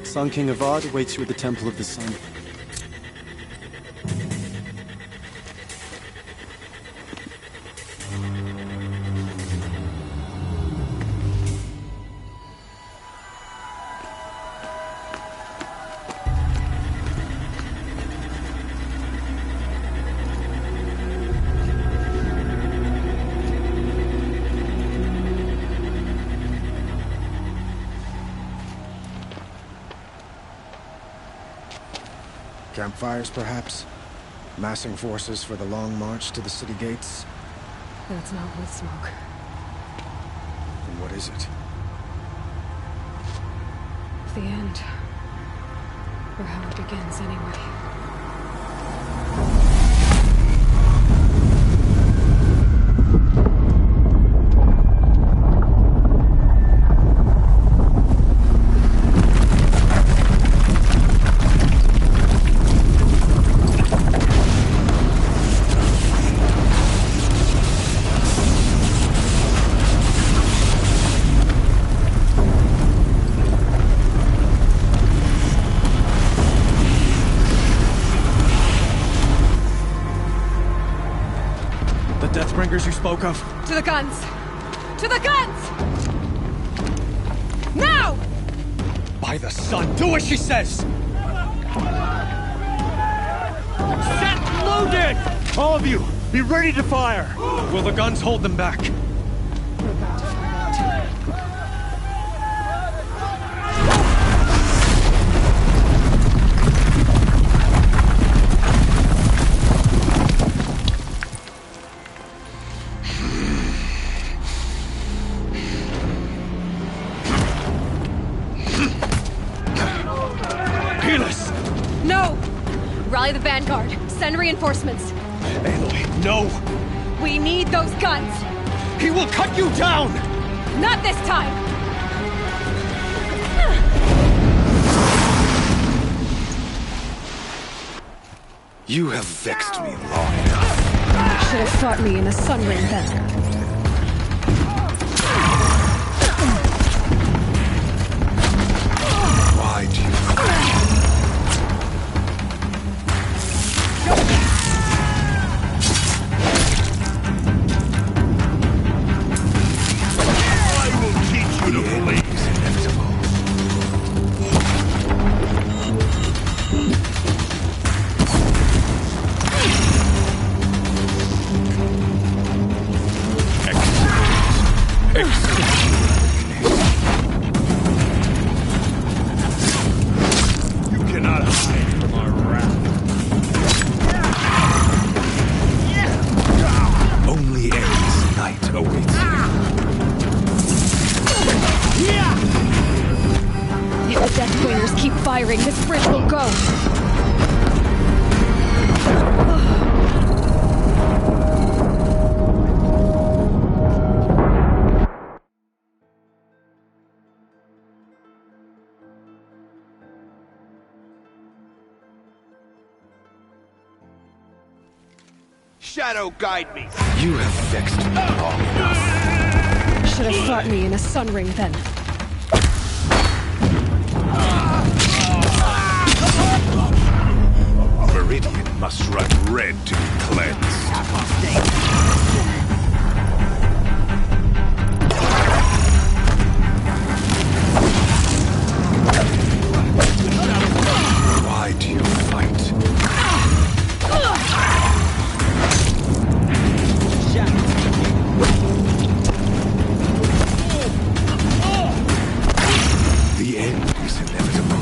Sun King Avad awaits you at the Temple of the Sun. Campfires, perhaps? Massing forces for the long march to the city gates? That's not wood smoke. Then what is it? The end. Or how it begins, anyway. Deathbringers you spoke of? To the guns! To the guns! Now! By the sun, do as she says! Set loaded! All of you, be ready to fire! Will the guns hold them back? We're about to find out. No! Rally the Vanguard. Send reinforcements. Aloy, no! We need those guns! He will cut you down! Not this time! You have vexed me long enough. Should have fought me in a sun ring then. Why do you... This bridge will go. Shadow, guide me. You have vexed me long enough. Should have fought me in a sun ring then. Meridian must run red to be cleansed. Why do you fight? The end is inevitable.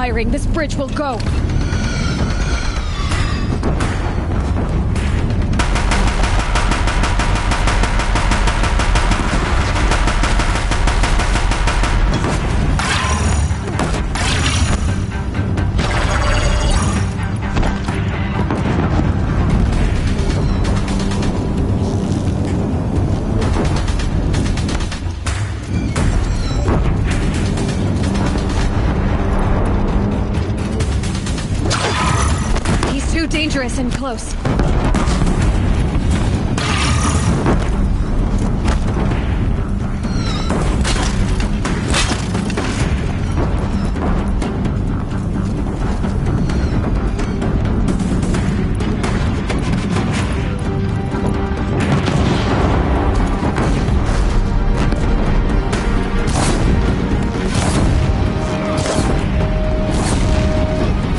firing, this bridge will go. Dangerous and close.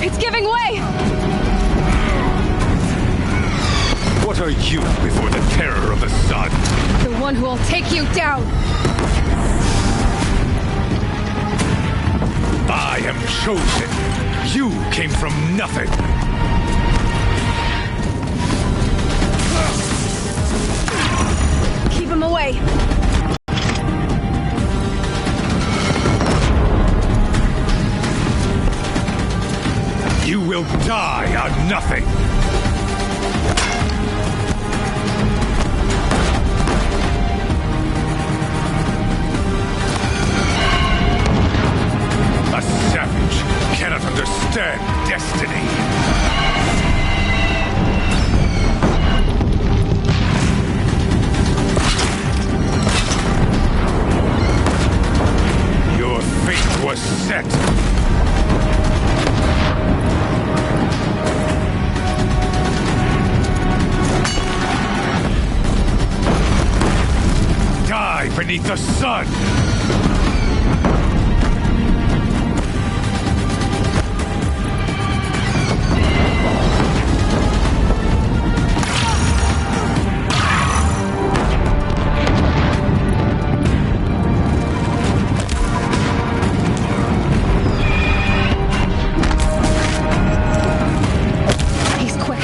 It's giving way! What are you before the terror of the sun? The one who will take you down! I am chosen. You came from nothing. Keep him away! You will die on nothing. A savage cannot understand destiny. Your fate was set. Die beneath the sun! He's quick.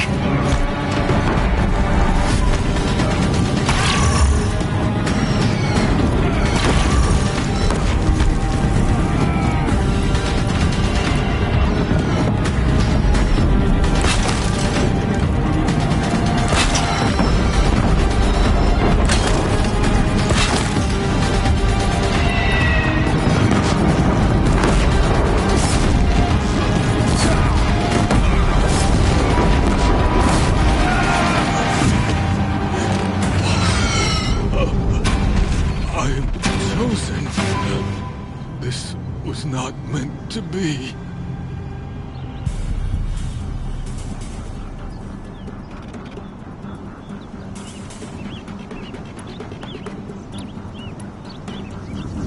I am chosen. This was not meant to be.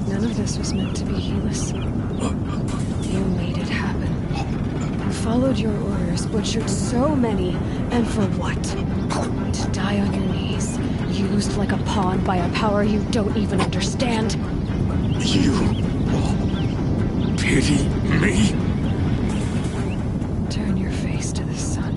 None of this was meant to be, Helis. You made it happen. You followed your orders, butchered so many, and for what? To die on your knees, used like a pawn by a power you don't even understand. You pity me? Turn your face to the sun.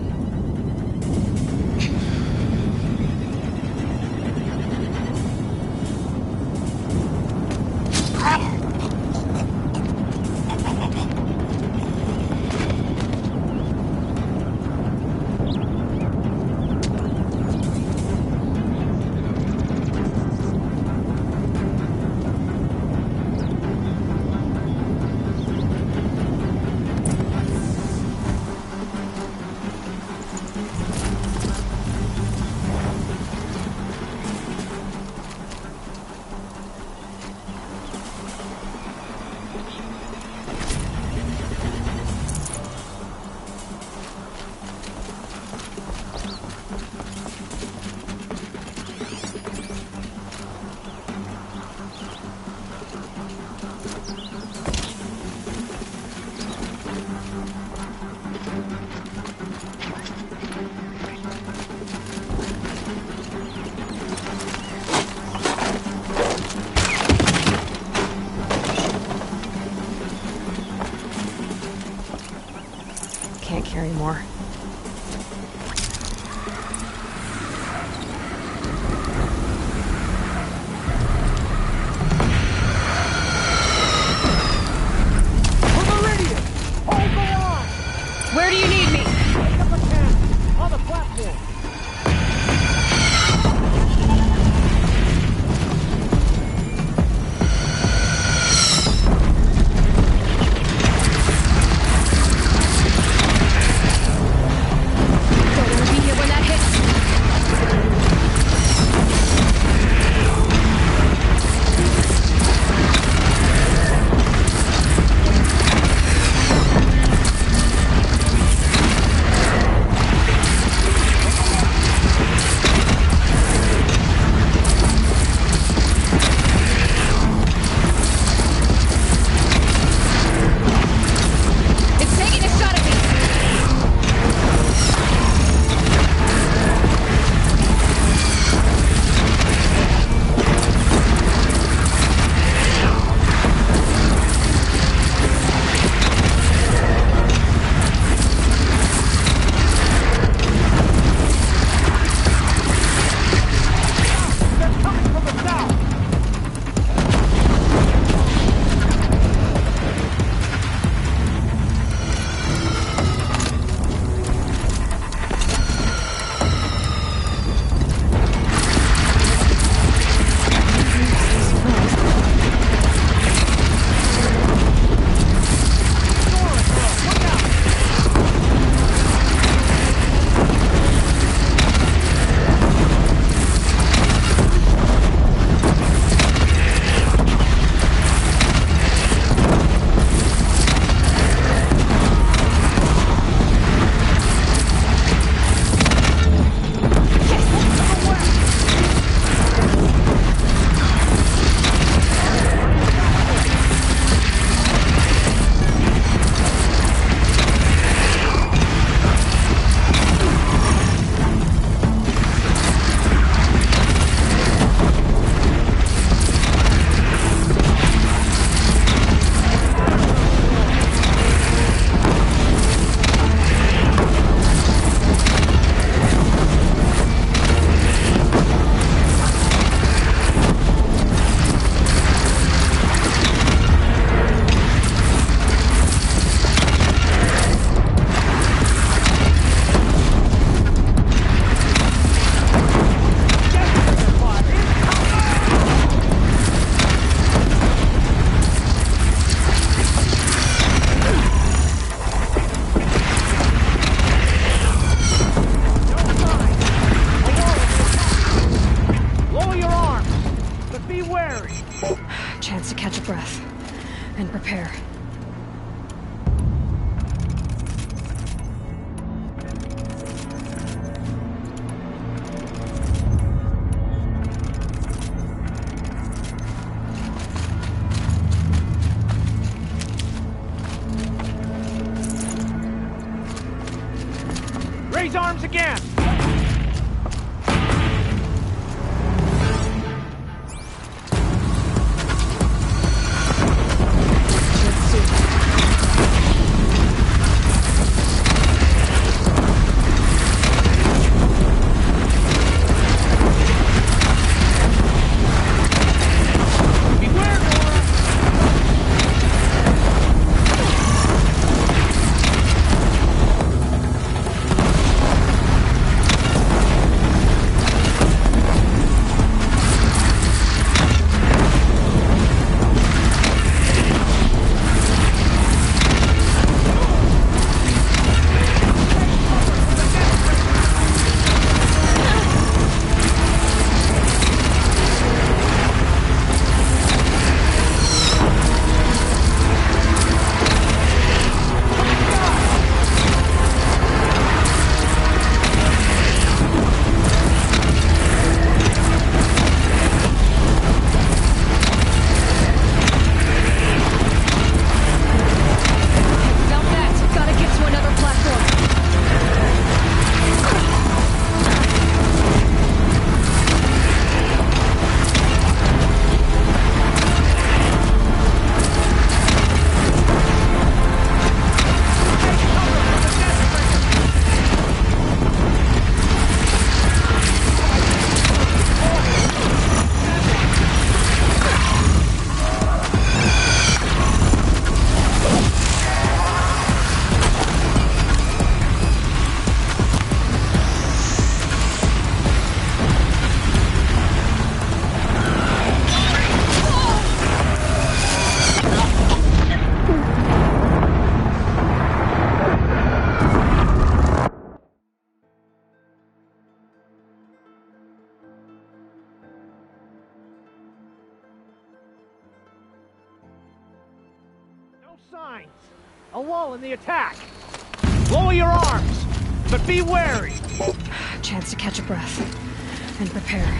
and prepare. Raise arms again! signs. A lull in the attack. Lower your arms, but be wary. Chance to catch a breath and prepare.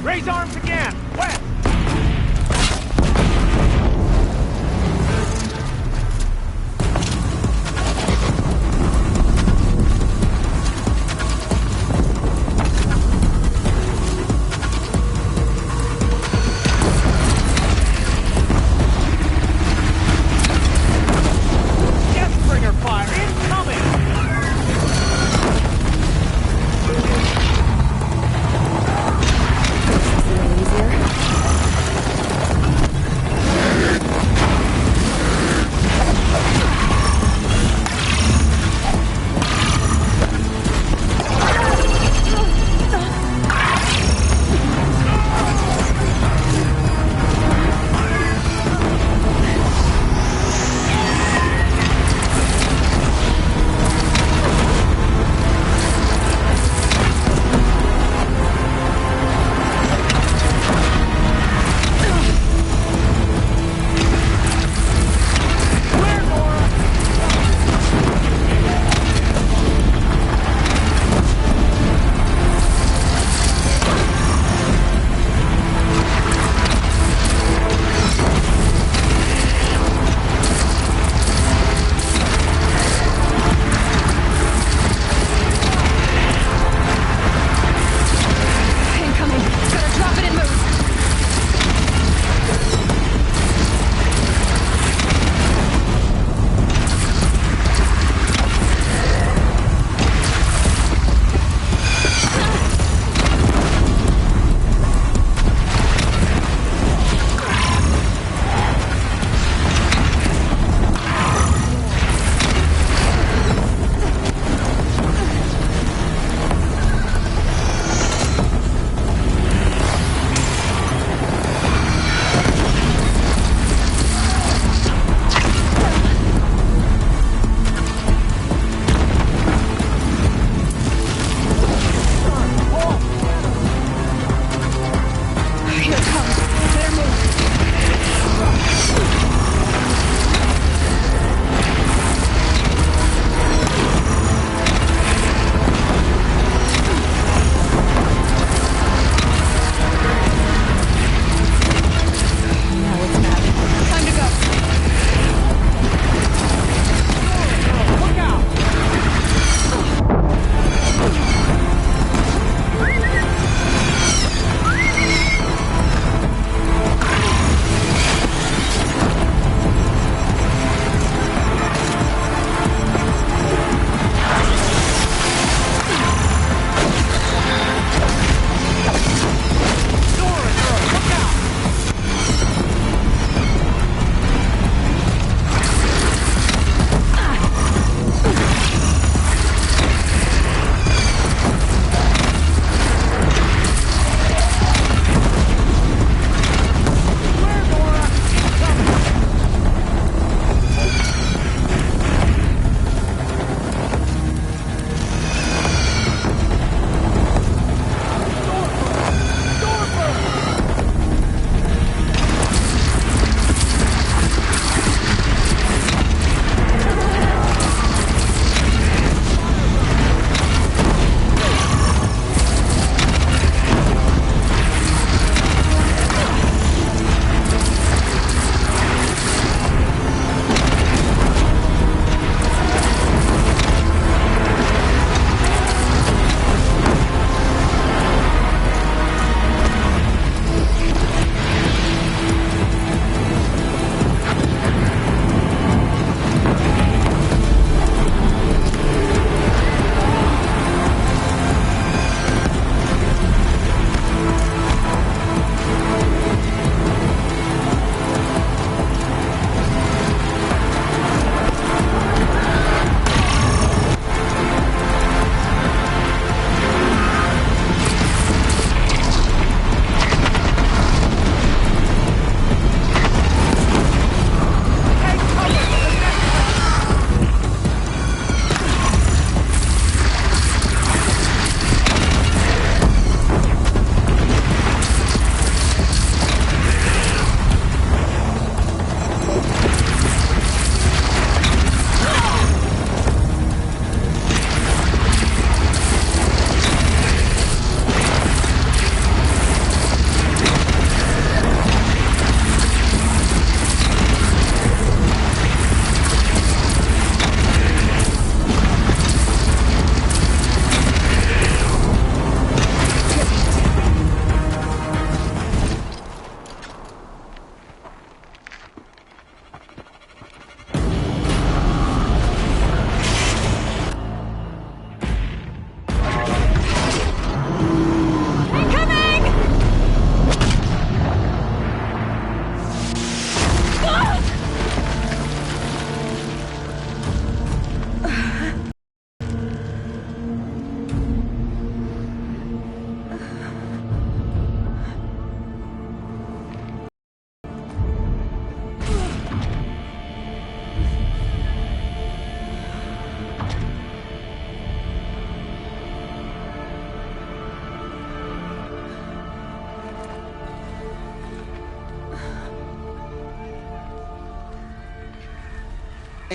Raise arms again! West!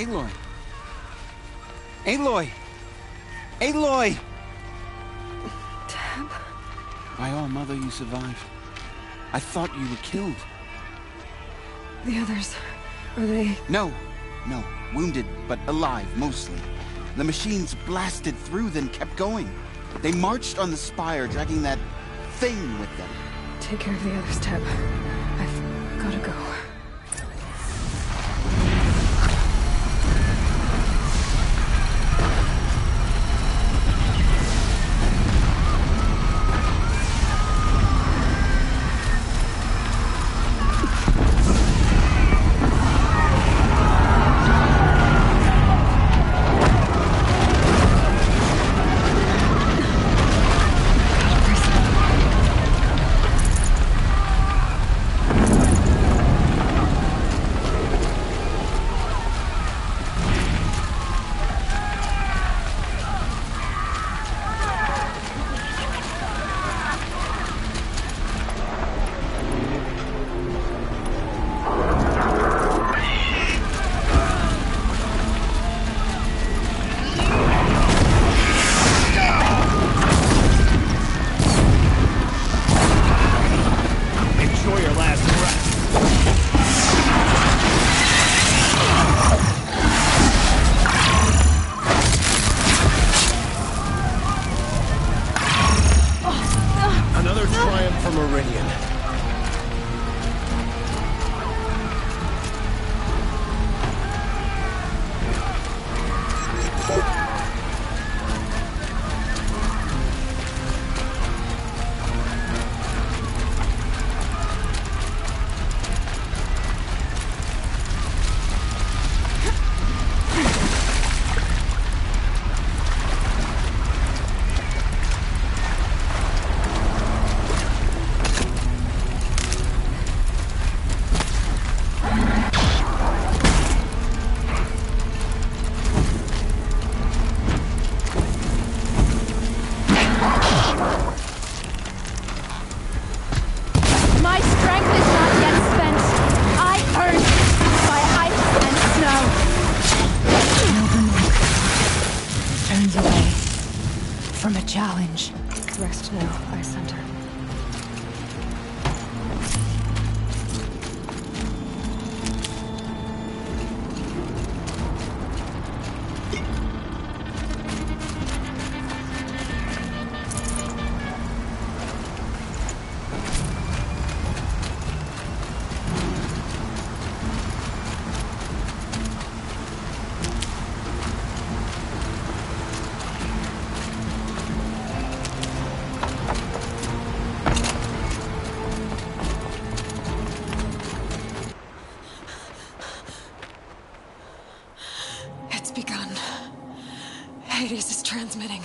Aloy! Aloy! Aloy! Tab? By all mother, you survived. I thought you were killed. The others, are they... No. Wounded, but alive, mostly. The machines blasted through, then kept going. They marched on the spire, dragging that thing with them. Take care of the others, Tab. I've gotta go. Challenge. Rest now, Ice Center. Hades is transmitting.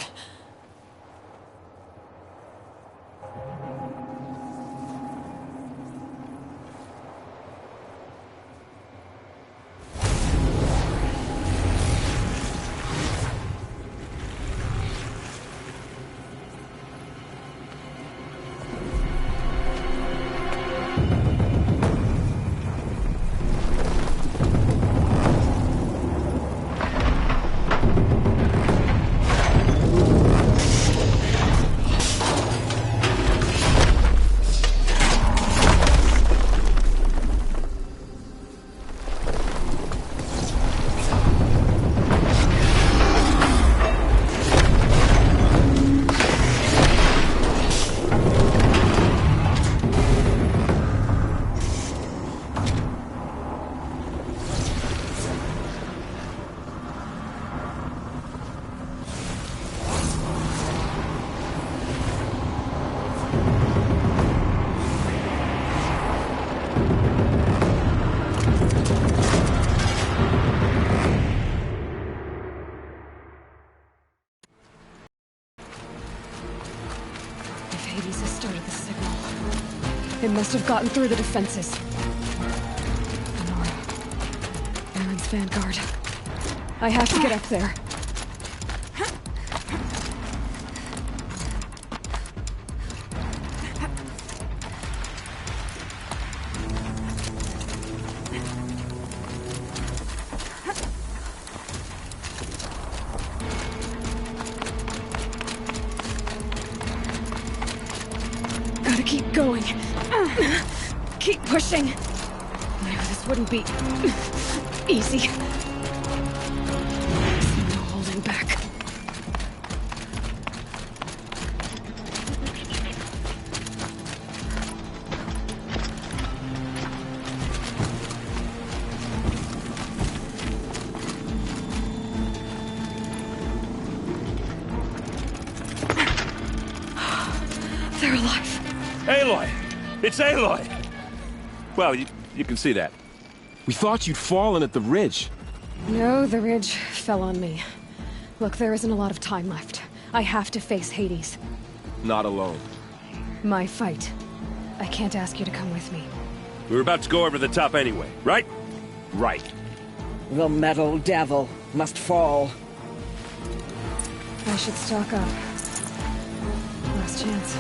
Hades has started the signal. It must have gotten through the defenses. Nora. Aaron's vanguard. I have to get up there. going. Keep pushing. I knew this wouldn't be easy. No holding back. They're alive. Aloy! It's Aloy! Well, you can see that. We thought you'd fallen at the ridge. No, the ridge fell on me. Look, there isn't a lot of time left. I have to face Hades. Not alone. My fight. I can't ask you to come with me. We were about to go over the top anyway, right? Right. The metal devil must fall. I should stock up. Last chance.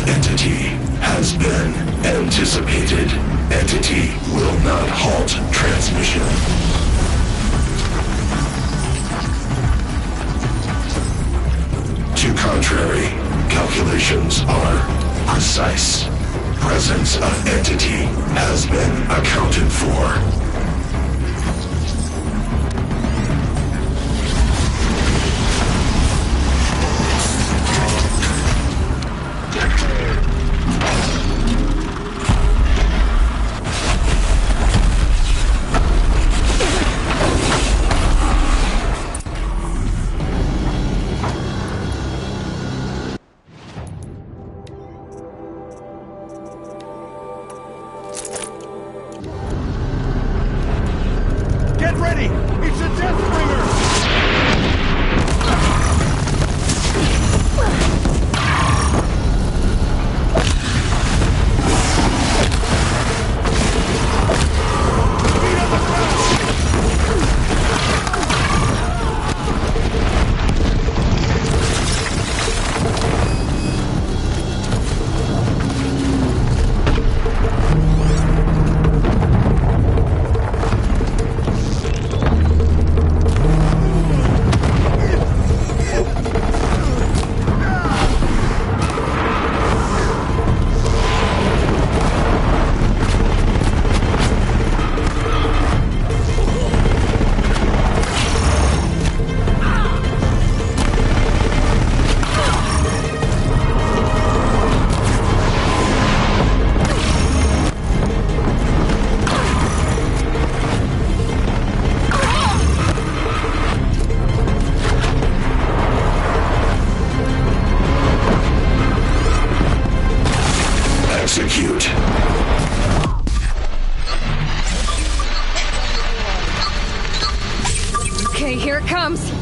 Entity has been anticipated. Entity will not halt transmission. To contrary, calculations are precise. Presence of entity has been accounted for. Get ready! It's a Deathbringer! Execute. Okay, here it comes.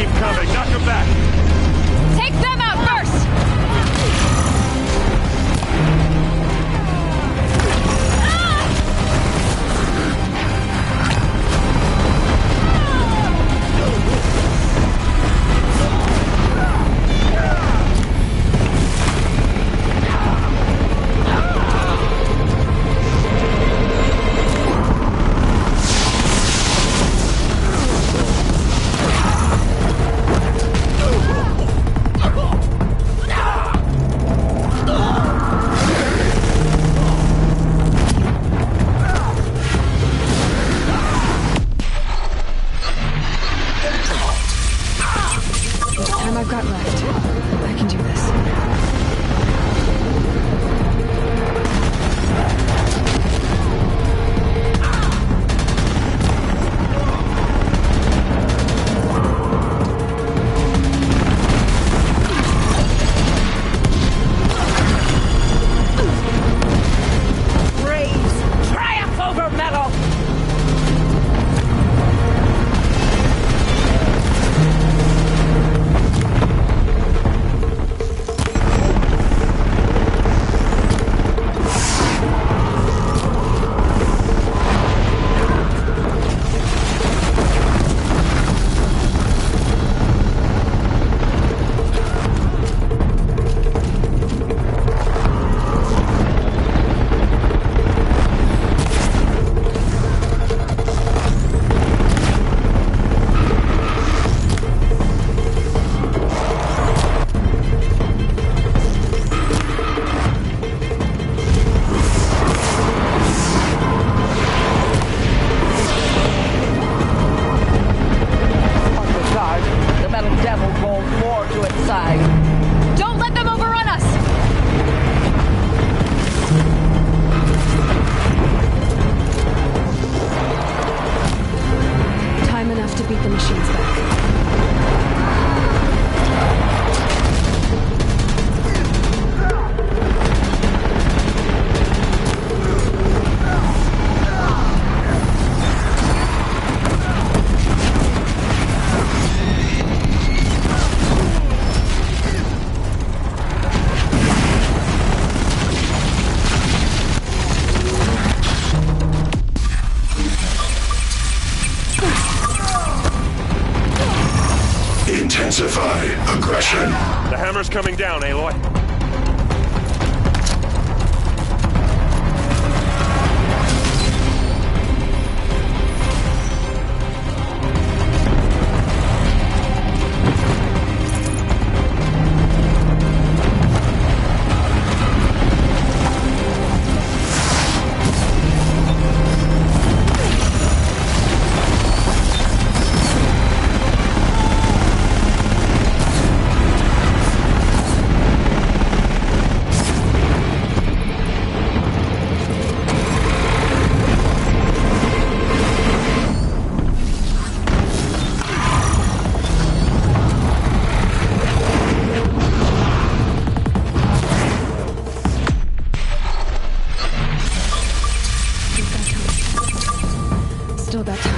Keep coming. Knock them back. Take them out first! Time I've got left. I can do this. Raise triumph over metal! The metal devil rolled more to its side. Don't let them overrun us! Time enough to beat the machines back. Intensify aggression. The hammer's coming down, Aloy. Still got time.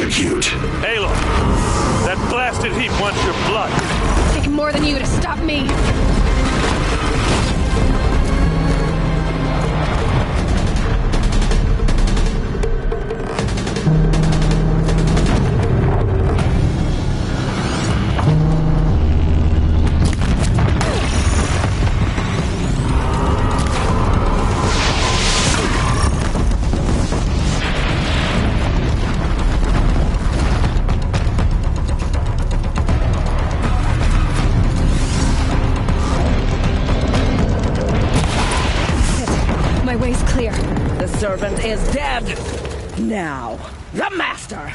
Execute. Aloy, that blasted heap wants your blood. Take more than you to stop me. My way's clear. The servant is dead. Now, the master.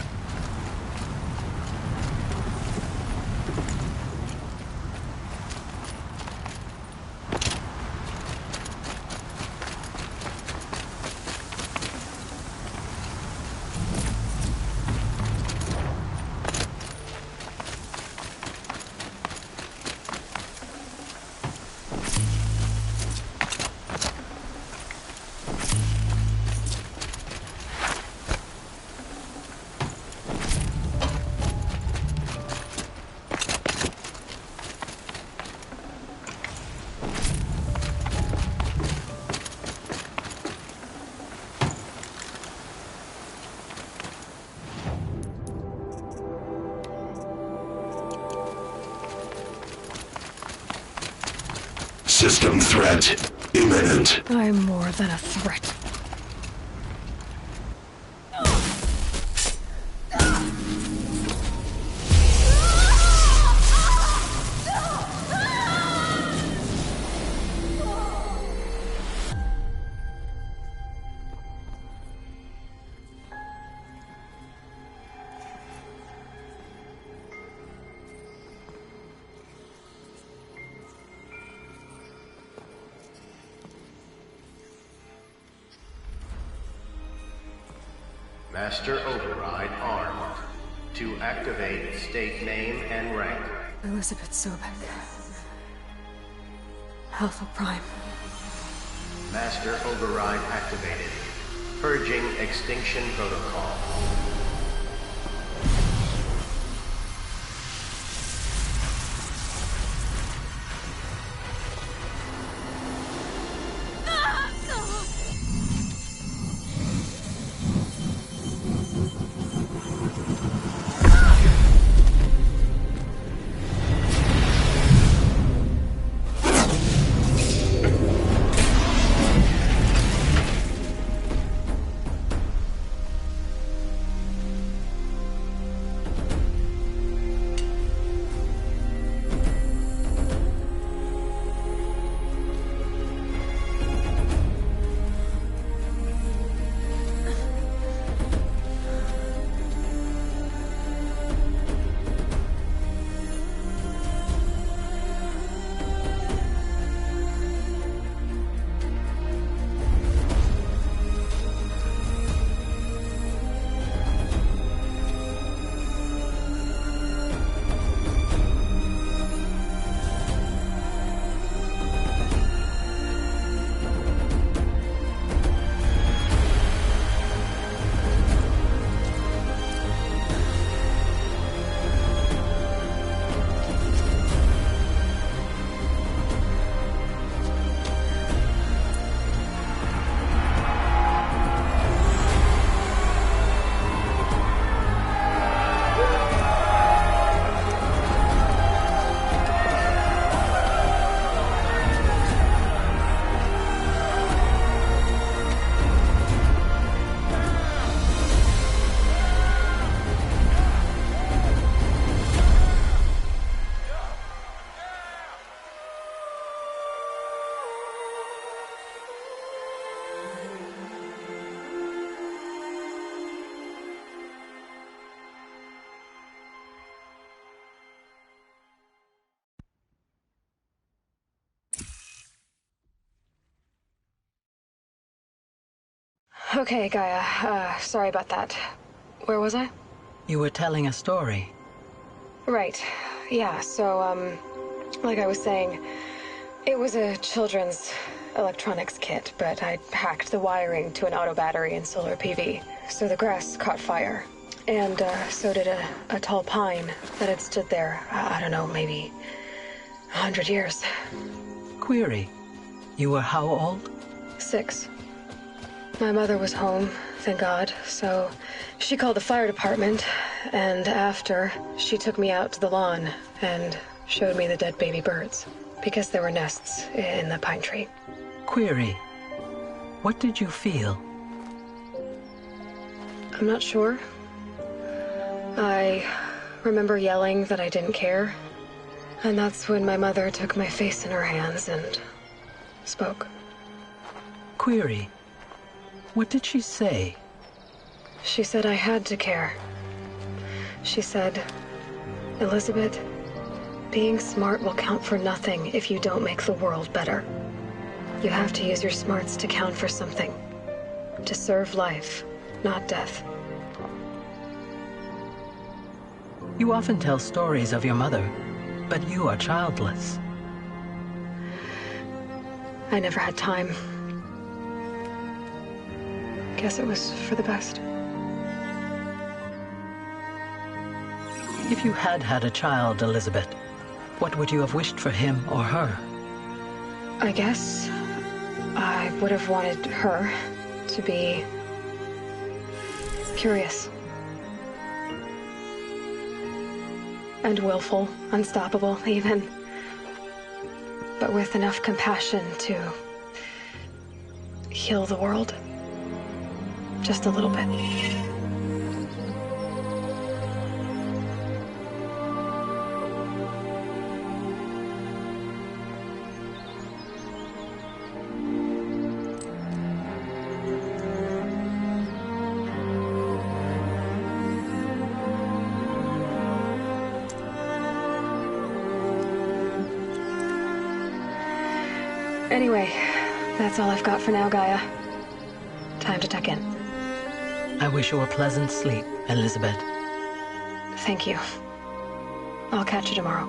System threat imminent. I'm more than a threat. Master Override armed. To activate, state name and rank. Elizabeth Sobek. Alpha Prime. Master Override activated. Purging Extinction Protocol. Okay, Gaia. Sorry about that. Where was I? You were telling a story. Right. Yeah, so, like I was saying, it was a children's electronics kit, but I hacked the wiring to an auto battery and solar PV. So the grass caught fire. And so did a tall pine that had stood there, I don't know, maybe 100 years. Query, you were how old? 6. My mother was home, thank God, so she called the fire department, and after, she took me out to the lawn and showed me the dead baby birds, because there were nests in the pine tree. Query, what did you feel? I'm not sure. I remember yelling that I didn't care, and that's when my mother took my face in her hands and spoke. Query, what did she say? She said I had to care. She said, Elizabeth, being smart will count for nothing if you don't make the world better. You have to use your smarts to count for something. To serve life, not death. You often tell stories of your mother, but you are childless. I never had time. Guess it was for the best. If you had had a child, Elizabeth, what would you have wished for him or her? I guess I would have wanted her to be curious. And willful, unstoppable, even. But with enough compassion to heal the world. Just a little bit. Anyway, that's all I've got for now, Gaia. Time to tuck in. I wish you a pleasant sleep, Elizabeth. Thank you. I'll catch you tomorrow.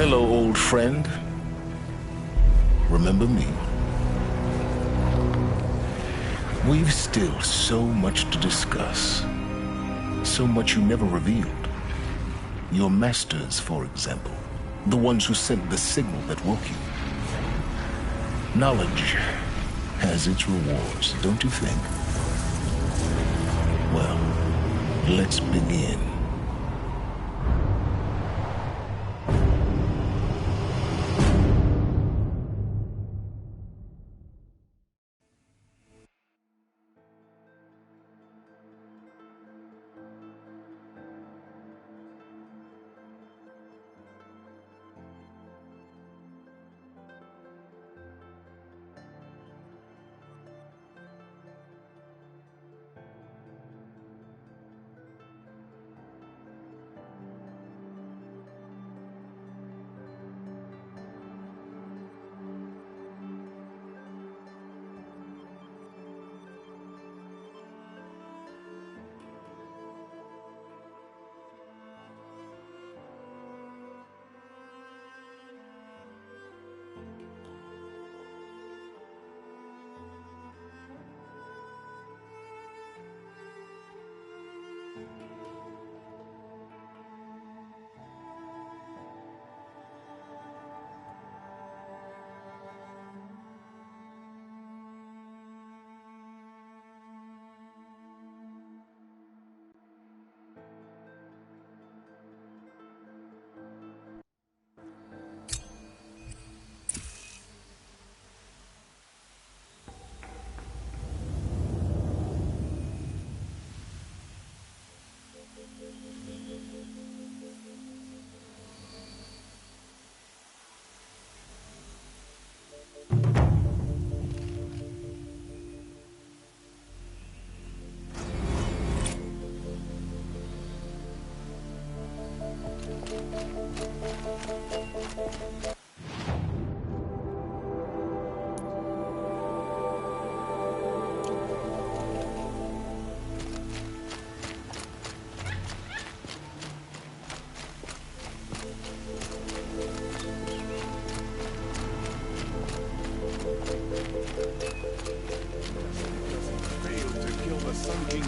Hello, old friend. Remember me? We've still so much to discuss. So much you never revealed. Your masters, for example. The ones who sent the signal that woke you. Knowledge has its rewards, don't you think? Well, let's begin.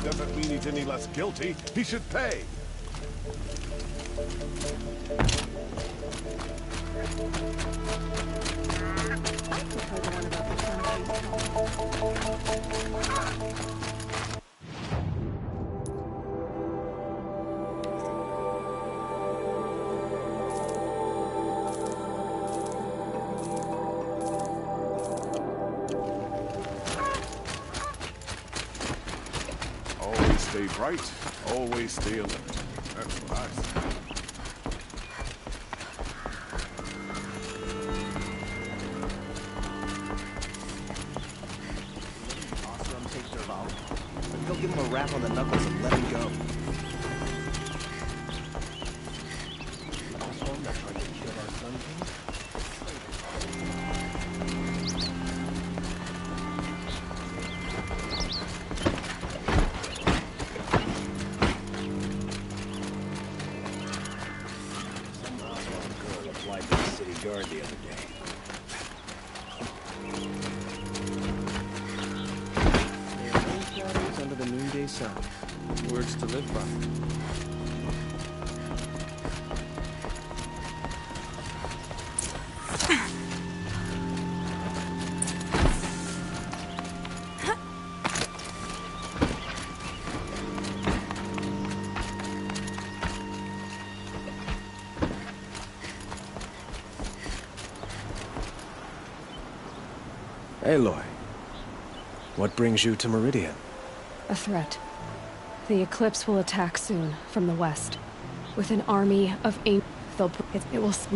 Doesn't mean he's any less guilty. He should pay. Stay bright, always stay alert. That's what I say. Oseram take Dervahl. But go give him a rap on the knuckles and let him go. Oseram that tried to kill our Sun King? Guard the other day. There are no shadows under the noonday sun. Words to live by. Aloy, what brings you to Meridian? A threat. The Eclipse will attack soon, from the west. With an army of we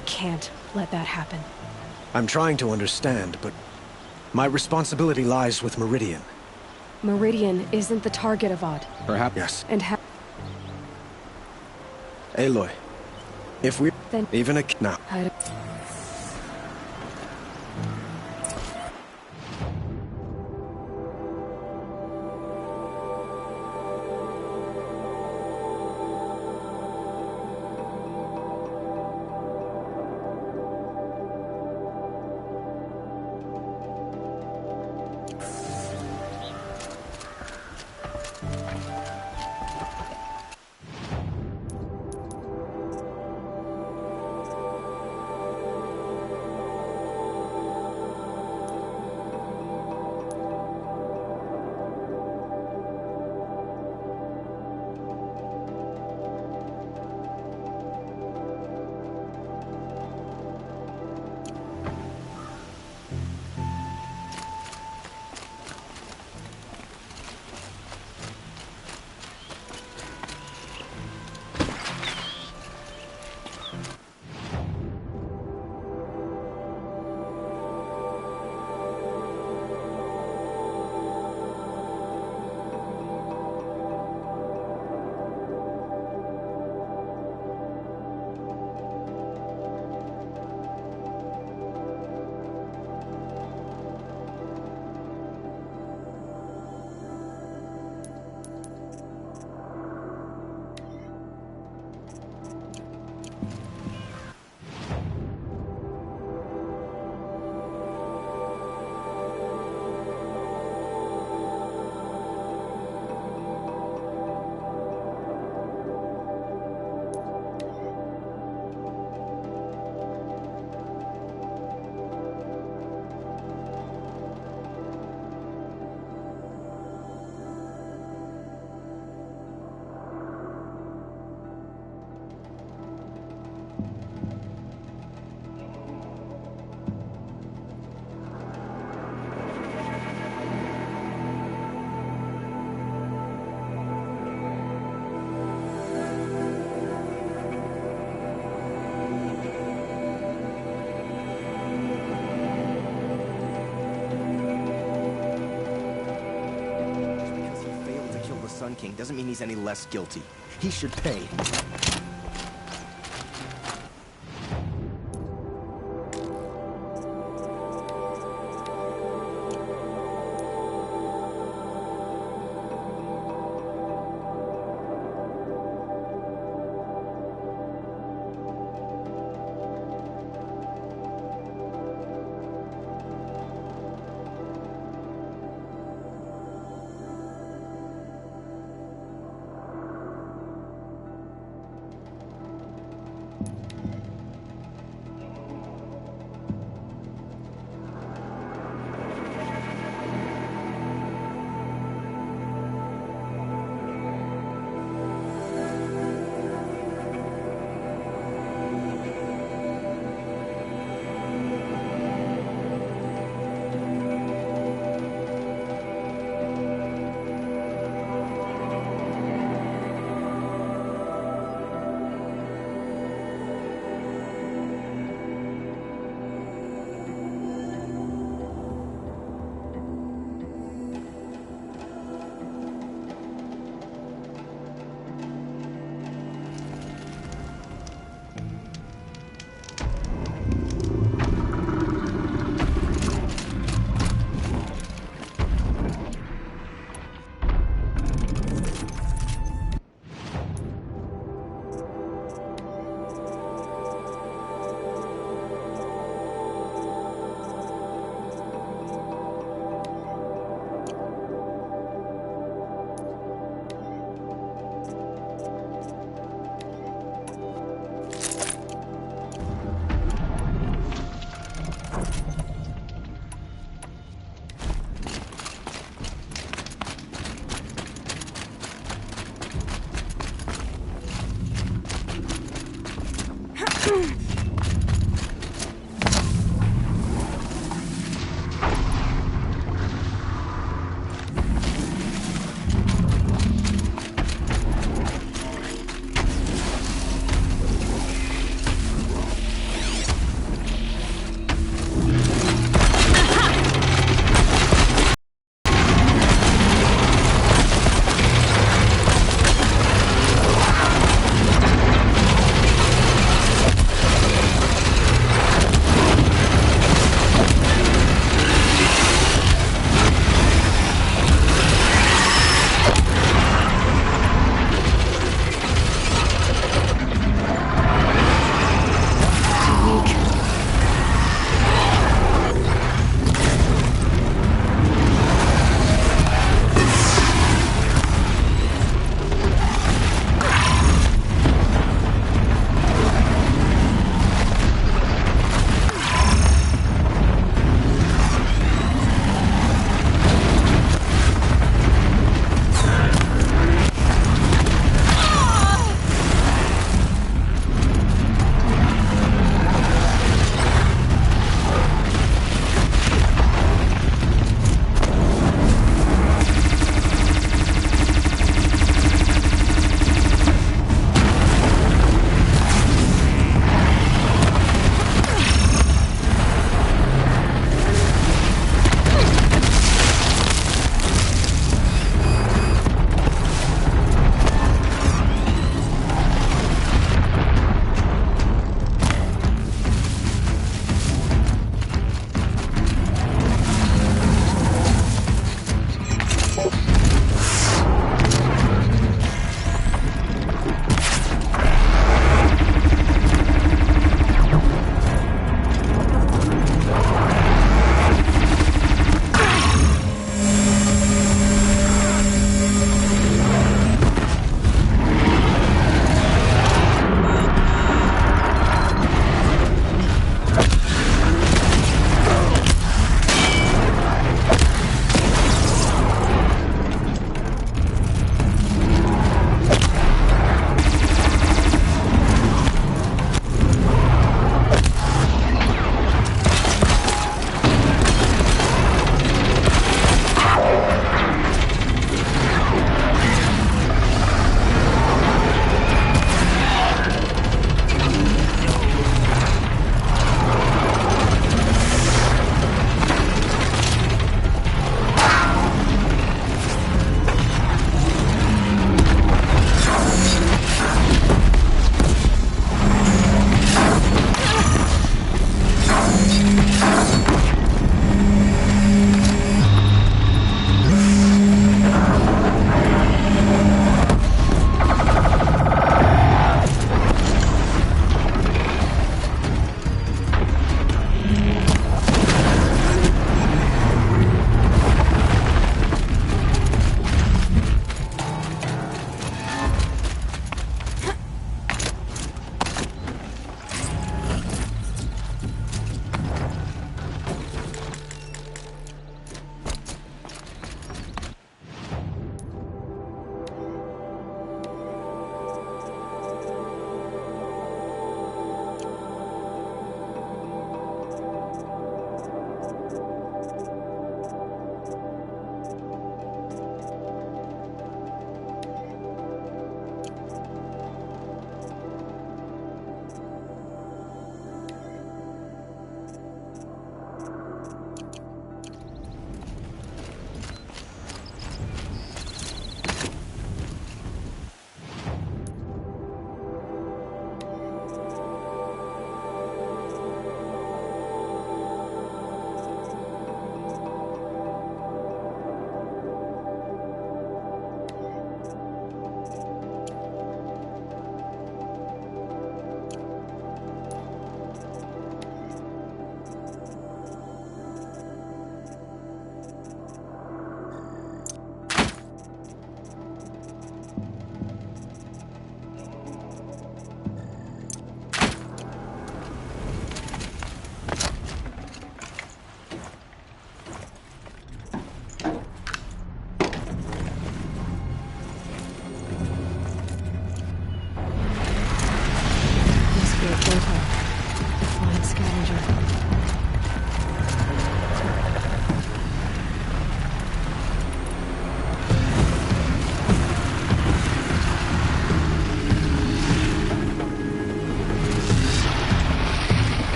can't let that happen. I'm trying to understand, but my responsibility lies with Meridian. Meridian isn't the target of Odd. Perhaps. Yes. And Aloy, if we... Then... Even a... Now. King doesn't mean he's any less guilty. He should pay.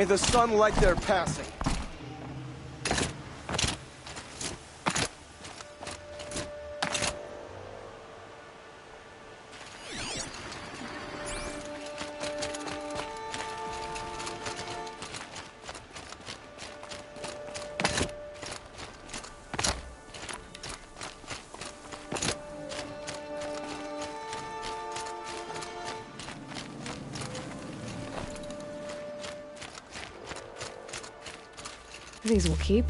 May the sun light their passing. These will keep.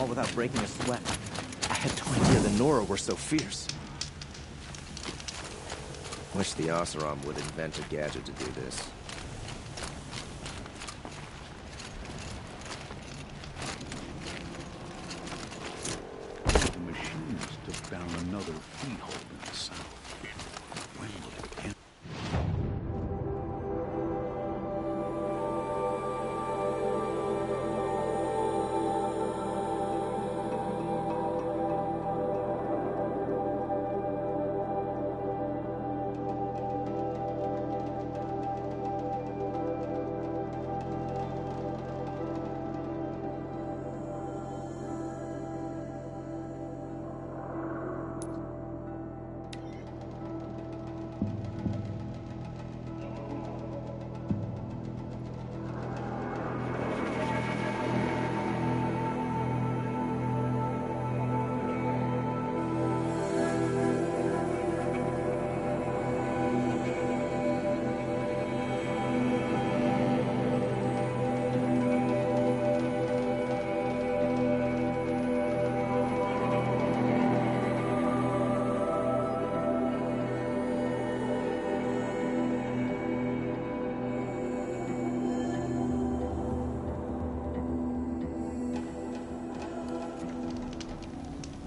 Without breaking a sweat. I had no idea the Nora were so fierce. Wish the Oseram would invent a gadget to do this. The machines took down another freehold in the south. When will it end?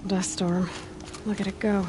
Dust storm. Look at it go.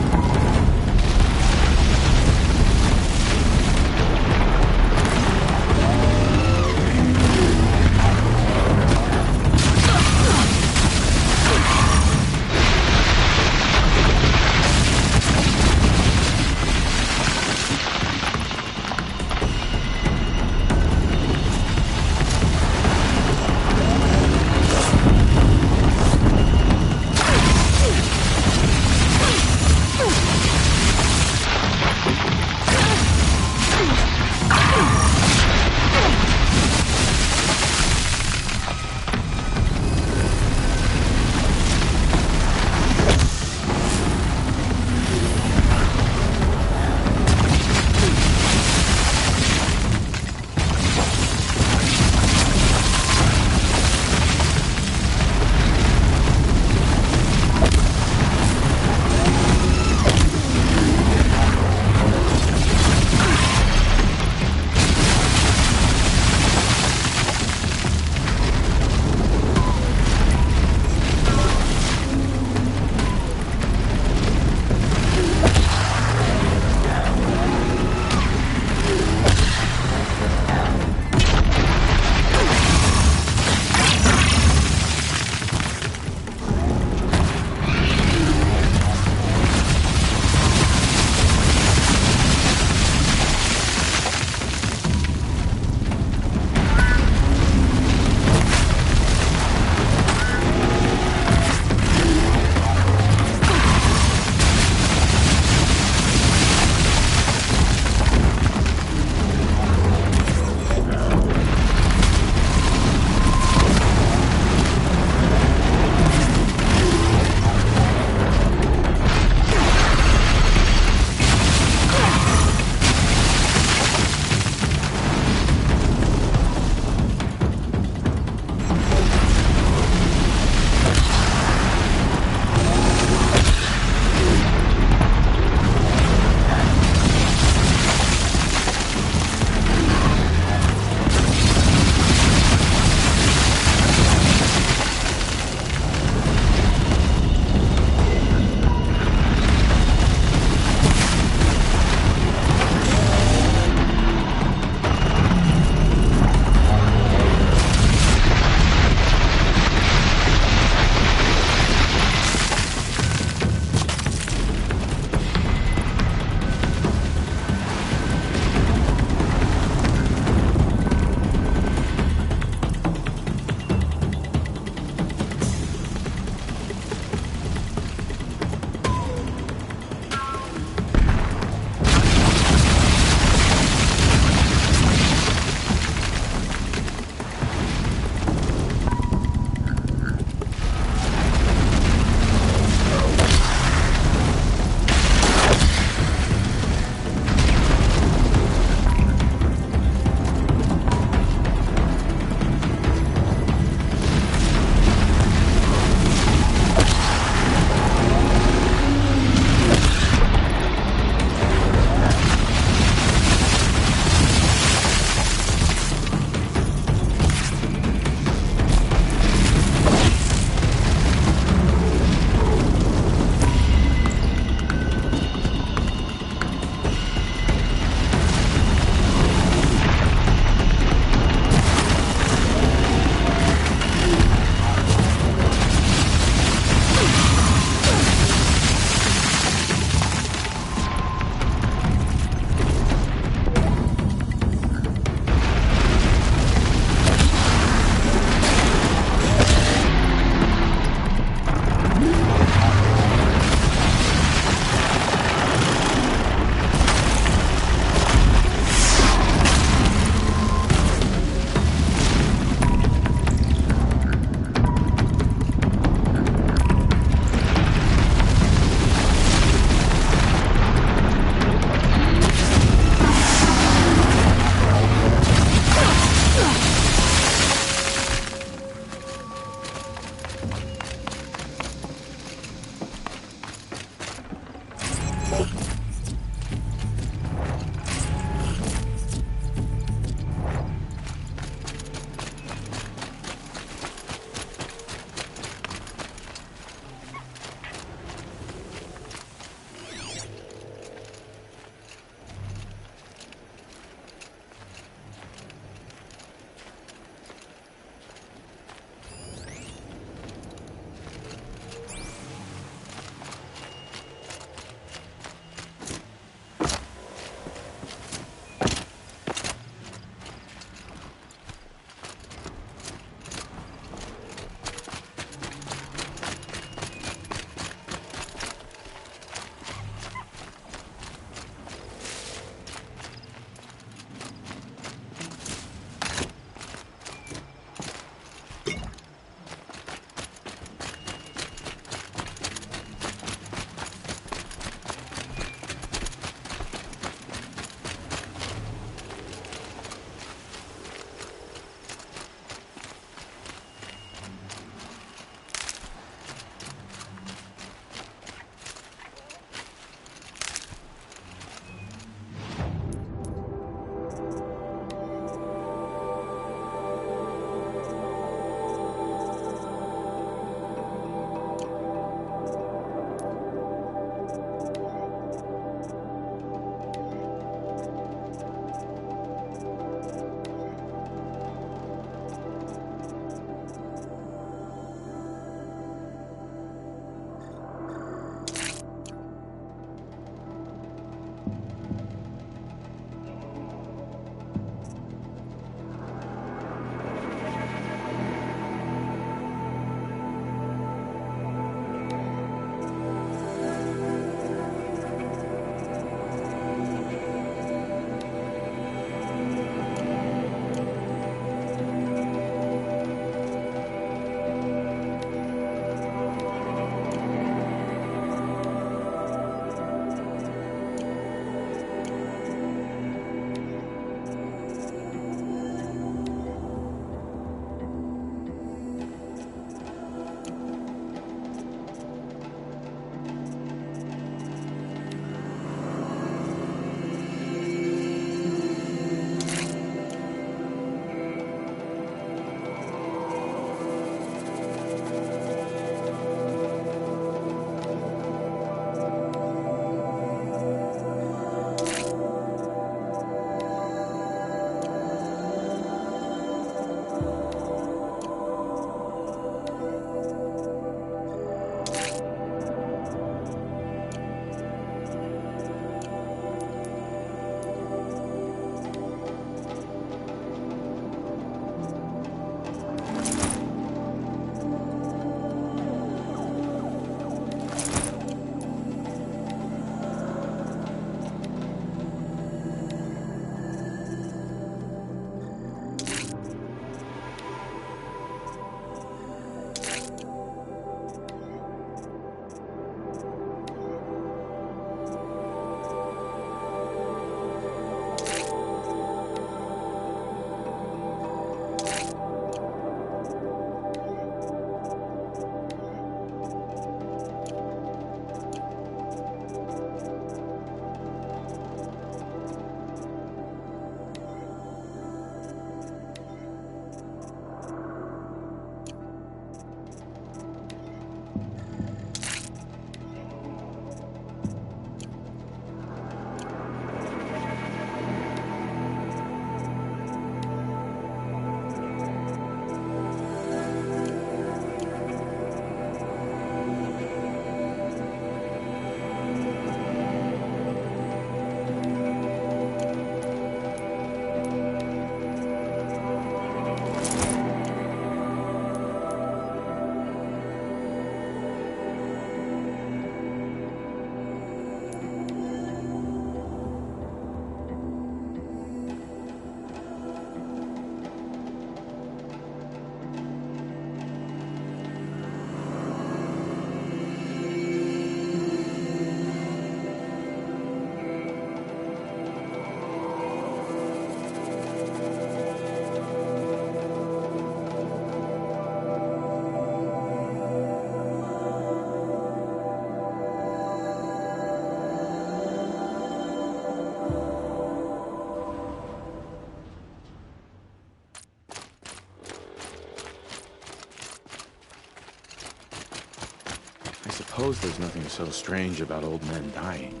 suppose there's nothing so strange about old men dying.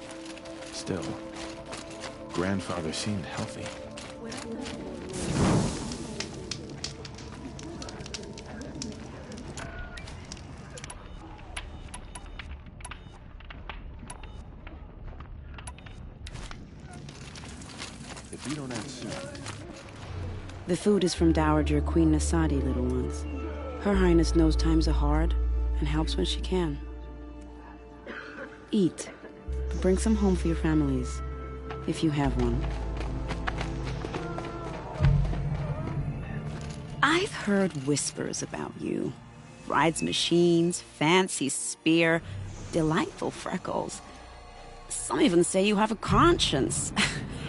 Still, grandfather seemed healthy. If you don't act soon. The food is from Dowager Queen Nasadi, little ones. Her Highness knows times are hard and helps when she can. Eat. Bring some home for your families, if you have one. I've heard whispers about you. Rides machines, fancy spear, delightful freckles. Some even say you have a conscience.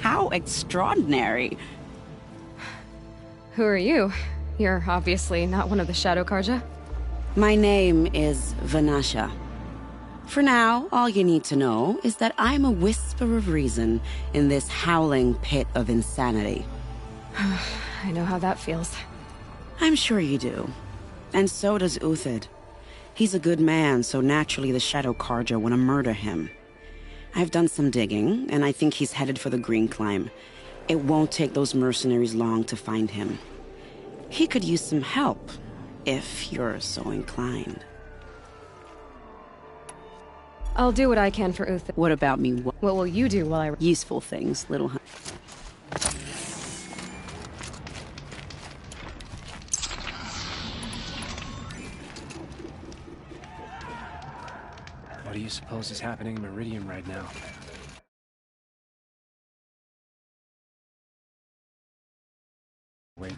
How extraordinary. Who are you? You're obviously not one of the Shadow Karja. My name is Vanasha. For now, all you need to know is that I'm a whisper of reason in this howling pit of insanity. I know how that feels. I'm sure you do. And so does Uthid. He's a good man, so naturally the Shadow Karja want to murder him. I've done some digging, and I think he's headed for the Green Climb. It won't take those mercenaries long to find him. He could use some help, if you're so inclined. I'll do what I can for Uthid. What about me? What will you do while I... Useful things, little hun. What do you suppose is happening in Meridian right now? Wait.